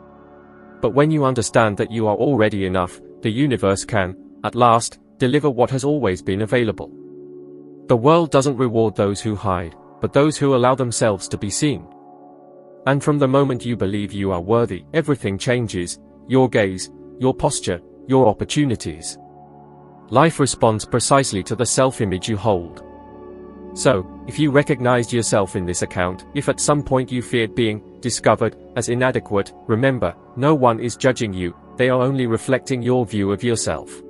But when you understand that you are already enough, the universe can, at last, deliver what has always been available. The world doesn't reward those who hide, but those who allow themselves to be seen. And from the moment you believe you are worthy, everything changes: your gaze, your posture, your opportunities. Life responds precisely to the self-image you hold. So, if you recognized yourself in this account, if at some point you feared being discovered as inadequate, remember, no one is judging you, they are only reflecting your view of yourself.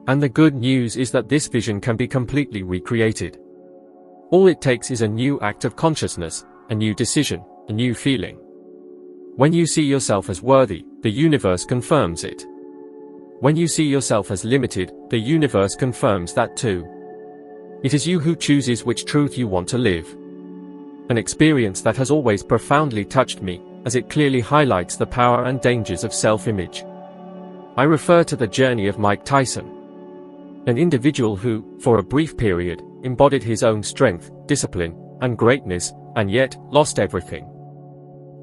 And the good news is that this vision can be completely recreated. All it takes is a new act of consciousness, a new decision, a new feeling. When you see yourself as worthy, the universe confirms it. When you see yourself as limited, the universe confirms that too. It is you who chooses which truth you want to live. An experience that has always profoundly touched me, as it clearly highlights the power and dangers of self-image. I refer to the journey of Mike Tyson. An individual who, for a brief period, embodied his own strength, discipline, and greatness, and yet, lost everything.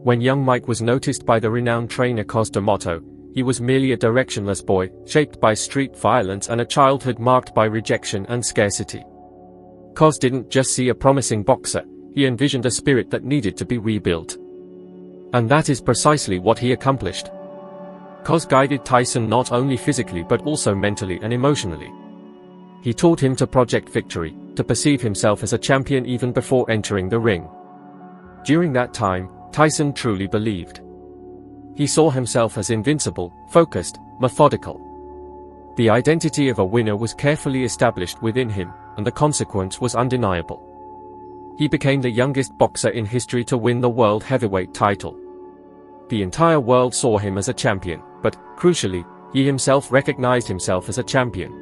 When young Mike was noticed by the renowned trainer Cos D'Amato, he was merely a directionless boy, shaped by street violence and a childhood marked by rejection and scarcity. Cos didn't just see a promising boxer, he envisioned a spirit that needed to be rebuilt. And that is precisely what he accomplished. Cos guided Tyson not only physically but also mentally and emotionally. He taught him to project victory, to perceive himself as a champion even before entering the ring. During that time, Tyson truly believed. He saw himself as invincible, focused, methodical. The identity of a winner was carefully established within him, and the consequence was undeniable. He became the youngest boxer in history to win the world heavyweight title. The entire world saw him as a champion, but, crucially, he himself recognized himself as a champion.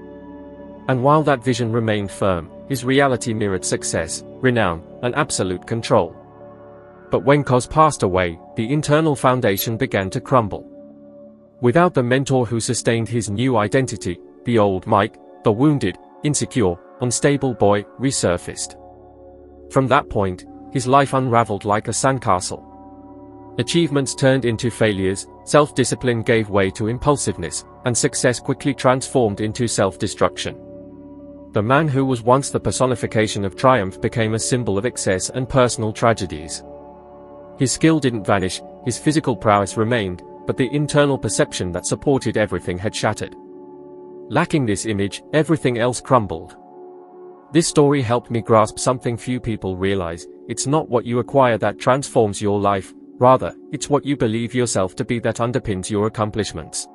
And while that vision remained firm, his reality mirrored success, renown, and absolute control. But when Cos passed away, the internal foundation began to crumble. Without the mentor who sustained his new identity, the old Mike, the wounded, insecure, unstable boy, resurfaced. From that point, his life unraveled like a sandcastle. Achievements turned into failures, self-discipline gave way to impulsiveness, and success quickly transformed into self-destruction. The man who was once the personification of triumph became a symbol of excess and personal tragedies. His skill didn't vanish, his physical prowess remained, but the internal perception that supported everything had shattered. Lacking this image, everything else crumbled. This story helped me grasp something few people realize: it's not what you acquire that transforms your life, rather, it's what you believe yourself to be that underpins your accomplishments.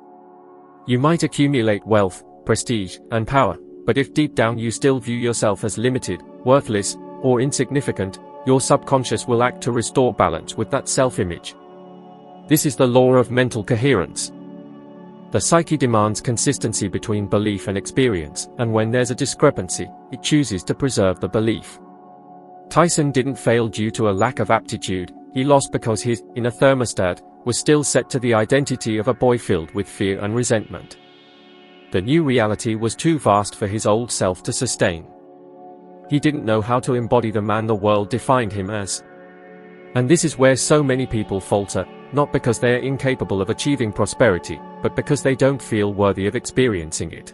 You might accumulate wealth, prestige, and power, but if deep down you still view yourself as limited, worthless, or insignificant, your subconscious will act to restore balance with that self-image. This is the law of mental coherence. The psyche demands consistency between belief and experience, and when there's a discrepancy, it chooses to preserve the belief. Tyson didn't fail due to a lack of aptitude, he lost because his inner thermostat was still set to the identity of a boy filled with fear and resentment. The new reality was too vast for his old self to sustain. He didn't know how to embody the man the world defined him as. And this is where so many people falter, not because they are incapable of achieving prosperity, but because they don't feel worthy of experiencing it.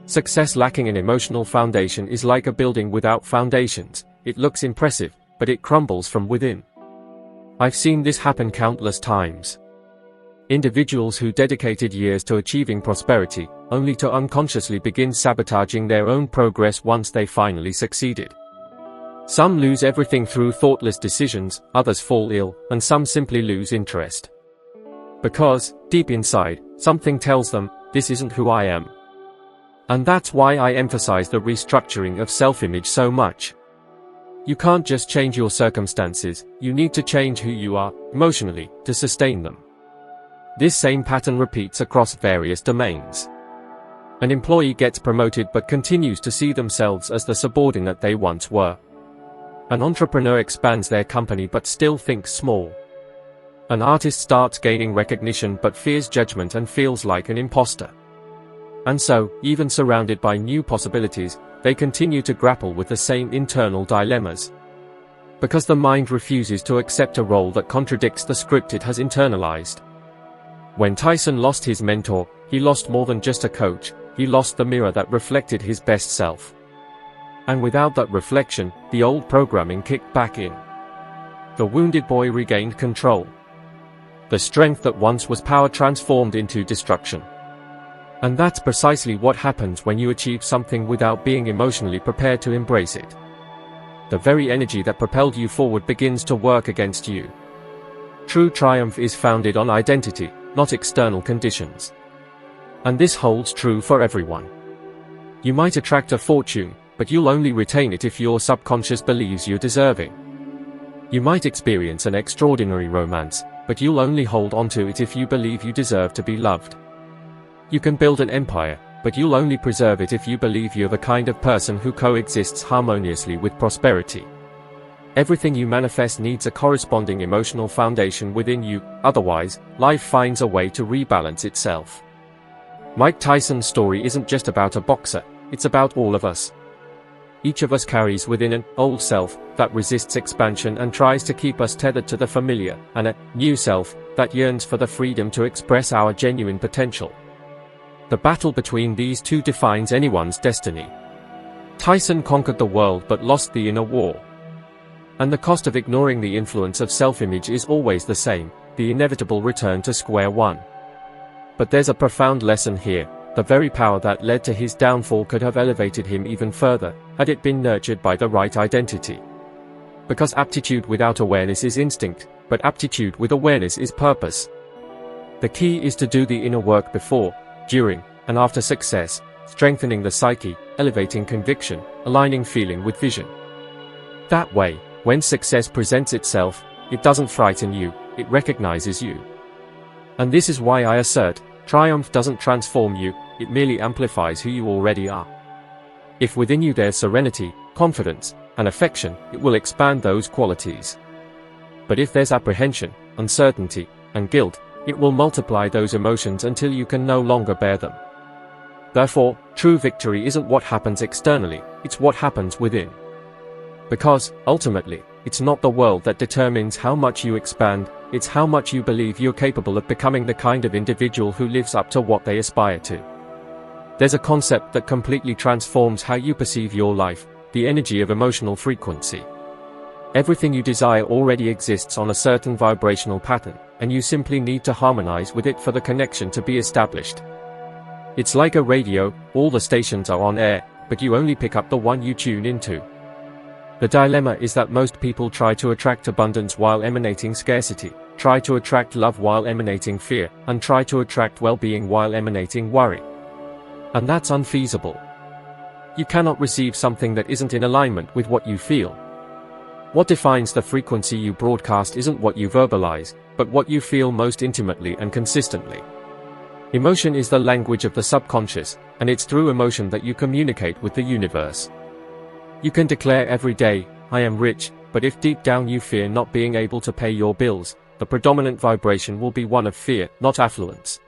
Success lacking an emotional foundation is like a building without foundations. It looks impressive, but it crumbles from within. I've seen this happen countless times. Individuals who dedicated years to achieving prosperity, only to unconsciously begin sabotaging their own progress once they finally succeeded. Some lose everything through thoughtless decisions, others fall ill, and some simply lose interest. Because, deep inside, something tells them, this isn't who I am. And that's why I emphasize the restructuring of self-image so much. You can't just change your circumstances, you need to change who you are, emotionally, to sustain them. This same pattern repeats across various domains. An employee gets promoted but continues to see themselves as the subordinate they once were. An entrepreneur expands their company but still thinks small. An artist starts gaining recognition but fears judgment and feels like an imposter. And so, even surrounded by new possibilities, they continue to grapple with the same internal dilemmas. Because the mind refuses to accept a role that contradicts the script it has internalized. When Tyson lost his mentor, he lost more than just a coach, he lost the mirror that reflected his best self. And without that reflection, the old programming kicked back in. The wounded boy regained control. The strength that once was power transformed into destruction. And that's precisely what happens when you achieve something without being emotionally prepared to embrace it. The very energy that propelled you forward begins to work against you. True triumph is founded on identity, not external conditions. And this holds true for everyone. You might attract a fortune, but you'll only retain it if your subconscious believes you're deserving. You might experience an extraordinary romance, but you'll only hold onto it if you believe you deserve to be loved. You can build an empire, but you'll only preserve it if you believe you're the kind of person who coexists harmoniously with prosperity. Everything you manifest needs a corresponding emotional foundation within you, otherwise, life finds a way to rebalance itself. Mike Tyson's story isn't just about a boxer, it's about all of us. Each of us carries within an old self that resists expansion and tries to keep us tethered to the familiar, and a new self that yearns for the freedom to express our genuine potential. The battle between these two defines anyone's destiny. Tyson conquered the world but lost the inner war. And the cost of ignoring the influence of self-image is always the same, the inevitable return to square one. But there's a profound lesson here. The very power that led to his downfall could have elevated him even further, had it been nurtured by the right identity. Because aptitude without awareness is instinct, but aptitude with awareness is purpose. The key is to do the inner work before, during, and after success, strengthening the psyche, elevating conviction, aligning feeling with vision. That way, when success presents itself, it doesn't frighten you, it recognizes you. And this is why I assert, triumph doesn't transform you, it merely amplifies who you already are. If within you there's serenity, confidence, and affection, it will expand those qualities. But if there's apprehension, uncertainty, and guilt, it will multiply those emotions until you can no longer bear them. Therefore, true victory isn't what happens externally, it's what happens within. Because, ultimately, it's not the world that determines how much you expand, it's how much you believe you're capable of becoming the kind of individual who lives up to what they aspire to. There's a concept that completely transforms how you perceive your life, the energy of emotional frequency. Everything you desire already exists on a certain vibrational pattern, and you simply need to harmonize with it for the connection to be established. It's like a radio, all the stations are on air, but you only pick up the one you tune into. The dilemma is that most people try to attract abundance while emanating scarcity, try to attract love while emanating fear, and try to attract well-being while emanating worry. And that's unfeasible. You cannot receive something that isn't in alignment with what you feel. What defines the frequency you broadcast isn't what you verbalize, but what you feel most intimately and consistently. Emotion is the language of the subconscious, and it's through emotion that you communicate with the universe. You can declare every day, "I am rich," but if deep down you fear not being able to pay your bills, the predominant vibration will be one of fear, not affluence.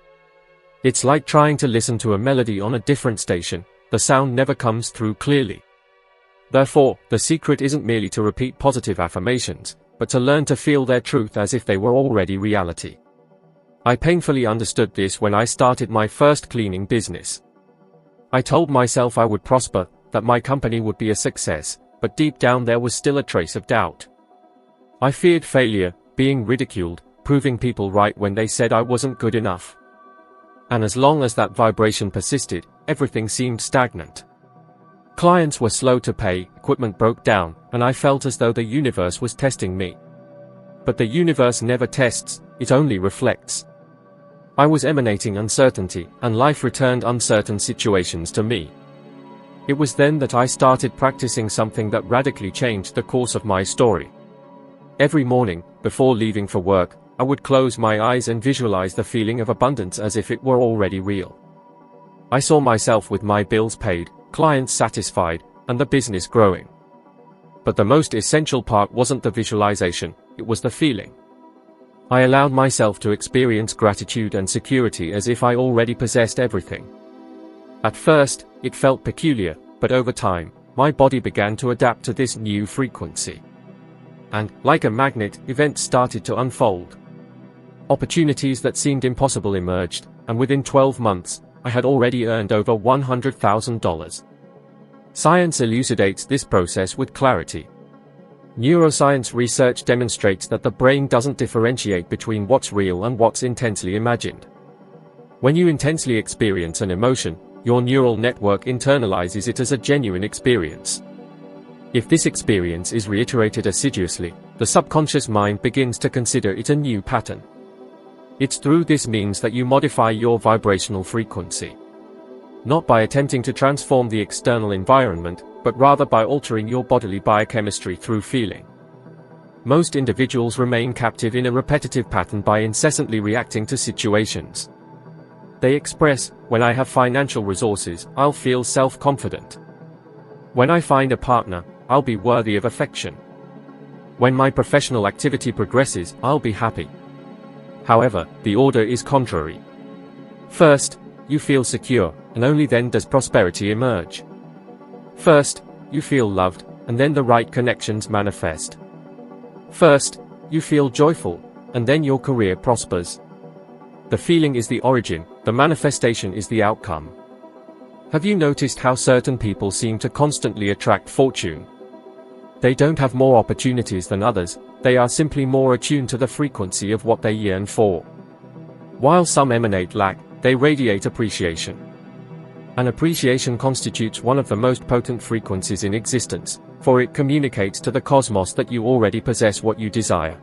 It's like trying to listen to a melody on a different station, the sound never comes through clearly. Therefore, the secret isn't merely to repeat positive affirmations, but to learn to feel their truth as if they were already reality. I painfully understood this when I started my first cleaning business. I told myself I would prosper, that my company would be a success, but deep down there was still a trace of doubt. I feared failure, being ridiculed, proving people right when they said I wasn't good enough. And as long as that vibration persisted, everything seemed stagnant. Clients were slow to pay, equipment broke down, and I felt as though the universe was testing me. But the universe never tests, it only reflects. I was emanating uncertainty, and life returned uncertain situations to me. It was then that I started practicing something that radically changed the course of my story. Every morning, before leaving for work, I would close my eyes and visualize the feeling of abundance as if it were already real. I saw myself with my bills paid, clients satisfied, and the business growing. But the most essential part wasn't the visualization, it was the feeling. I allowed myself to experience gratitude and security as if I already possessed everything. At first, it felt peculiar, but over time, my body began to adapt to this new frequency. And, like a magnet, events started to unfold. Opportunities that seemed impossible emerged, and within 12 months, I had already earned over $100,000. Science elucidates this process with clarity. Neuroscience research demonstrates that the brain doesn't differentiate between what's real and what's intensely imagined. When you intensely experience an emotion, your neural network internalizes it as a genuine experience. If this experience is reiterated assiduously, the subconscious mind begins to consider it a new pattern. It's through this means that you modify your vibrational frequency. Not by attempting to transform the external environment, but rather by altering your bodily biochemistry through feeling. Most individuals remain captive in a repetitive pattern by incessantly reacting to situations. They express, "When I have financial resources, I'll feel self-confident. When I find a partner, I'll be worthy of affection. When my professional activity progresses, I'll be happy." However, the order is contrary. First, you feel secure, and only then does prosperity emerge. First, you feel loved, and then the right connections manifest. First, you feel joyful, and then your career prospers. The feeling is the origin, the manifestation is the outcome. Have you noticed how certain people seem to constantly attract fortune? They don't have more opportunities than others, they are simply more attuned to the frequency of what they yearn for. While some emanate lack, they radiate appreciation. And appreciation constitutes one of the most potent frequencies in existence, for it communicates to the cosmos that you already possess what you desire.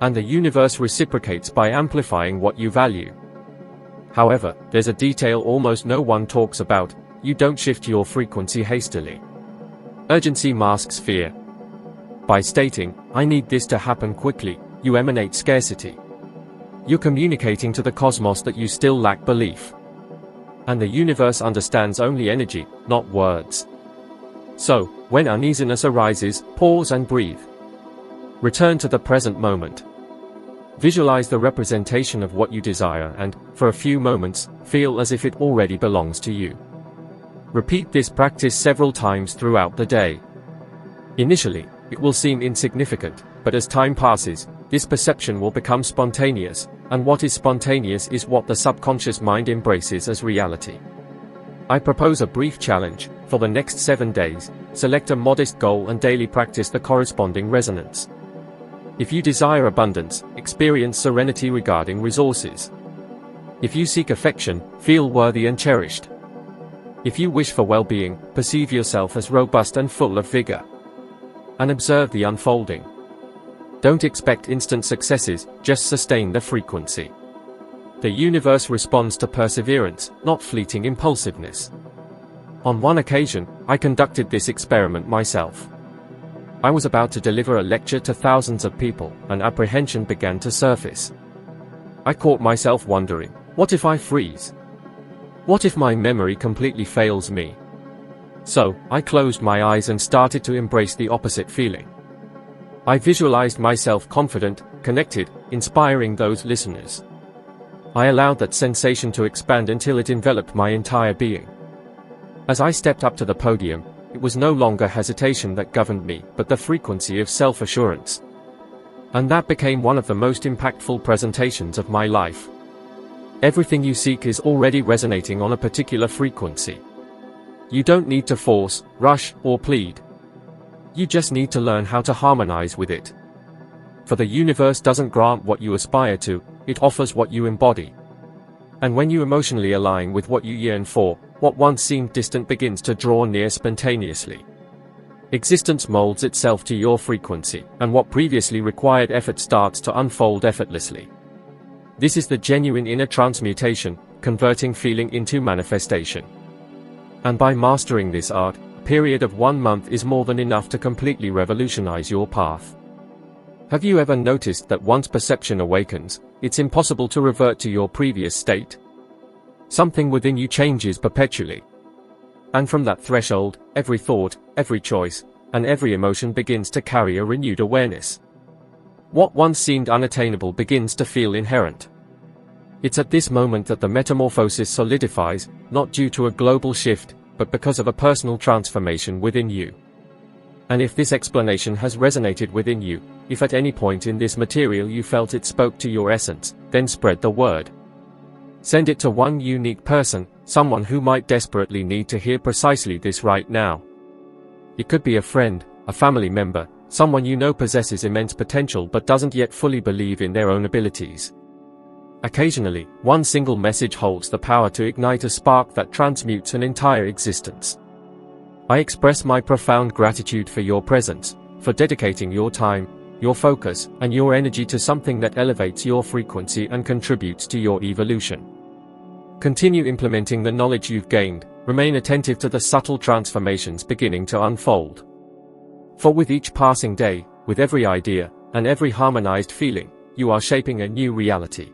And the universe reciprocates by amplifying what you value. However, there's a detail almost no one talks about: you don't shift your frequency hastily. Urgency masks fear. By stating, "I need this to happen quickly," you emanate scarcity. You're communicating to the cosmos that you still lack belief. And the universe understands only energy, not words. So, when uneasiness arises, pause and breathe. Return to the present moment. Visualize the representation of what you desire and, for a few moments, feel as if it already belongs to you. Repeat this practice several times throughout the day. Initially, it will seem insignificant, but as time passes, this perception will become spontaneous, and what is spontaneous is what the subconscious mind embraces as reality. I propose a brief challenge. For the next 7 days, select a modest goal and daily practice the corresponding resonance. If you desire abundance, experience serenity regarding resources. If you seek affection, feel worthy and cherished. If you wish for well-being, perceive yourself as robust and full of vigor. And observe the unfolding. Don't expect instant successes, just sustain the frequency. The universe responds to perseverance, not fleeting impulsiveness. On one occasion, I conducted this experiment myself. I was about to deliver a lecture to thousands of people, and apprehension began to surface. I caught myself wondering, what if I freeze? What if my memory completely fails me? So, I closed my eyes and started to embrace the opposite feeling. I visualized myself confident, connected, inspiring those listeners. I allowed that sensation to expand until it enveloped my entire being. As I stepped up to the podium, it was no longer hesitation that governed me, but the frequency of self-assurance. And that became one of the most impactful presentations of my life. Everything you seek is already resonating on a particular frequency. You don't need to force, rush, or plead. You just need to learn how to harmonize with it. For the universe doesn't grant what you aspire to, it offers what you embody. And when you emotionally align with what you yearn for, what once seemed distant begins to draw near spontaneously. Existence molds itself to your frequency, and what previously required effort starts to unfold effortlessly. This is the genuine inner transmutation, converting feeling into manifestation. And by mastering this art, a period of 1 month is more than enough to completely revolutionize your path. Have you ever noticed that once perception awakens, it's impossible to revert to your previous state? Something within you changes perpetually. And from that threshold, every thought, every choice, and every emotion begins to carry a renewed awareness. What once seemed unattainable begins to feel inherent. It's at this moment that the metamorphosis solidifies, not due to a global shift, but because of a personal transformation within you. And if this explanation has resonated within you, if at any point in this material you felt it spoke to your essence, then spread the word. Send it to one unique person, someone who might desperately need to hear precisely this right now. It could be a friend, a family member, someone you know possesses immense potential but doesn't yet fully believe in their own abilities. Occasionally, one single message holds the power to ignite a spark that transmutes an entire existence. I express my profound gratitude for your presence, for dedicating your time, your focus, and your energy to something that elevates your frequency and contributes to your evolution. Continue implementing the knowledge you've gained, remain attentive to the subtle transformations beginning to unfold. For with each passing day, with every idea, and every harmonized feeling, you are shaping a new reality.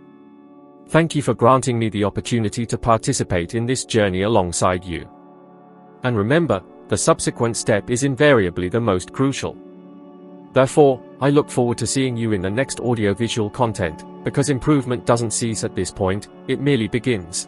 Thank you for granting me the opportunity to participate in this journey alongside you. And remember, the subsequent step is invariably the most crucial. Therefore, I look forward to seeing you in the next audiovisual content, because improvement doesn't cease at this point, it merely begins.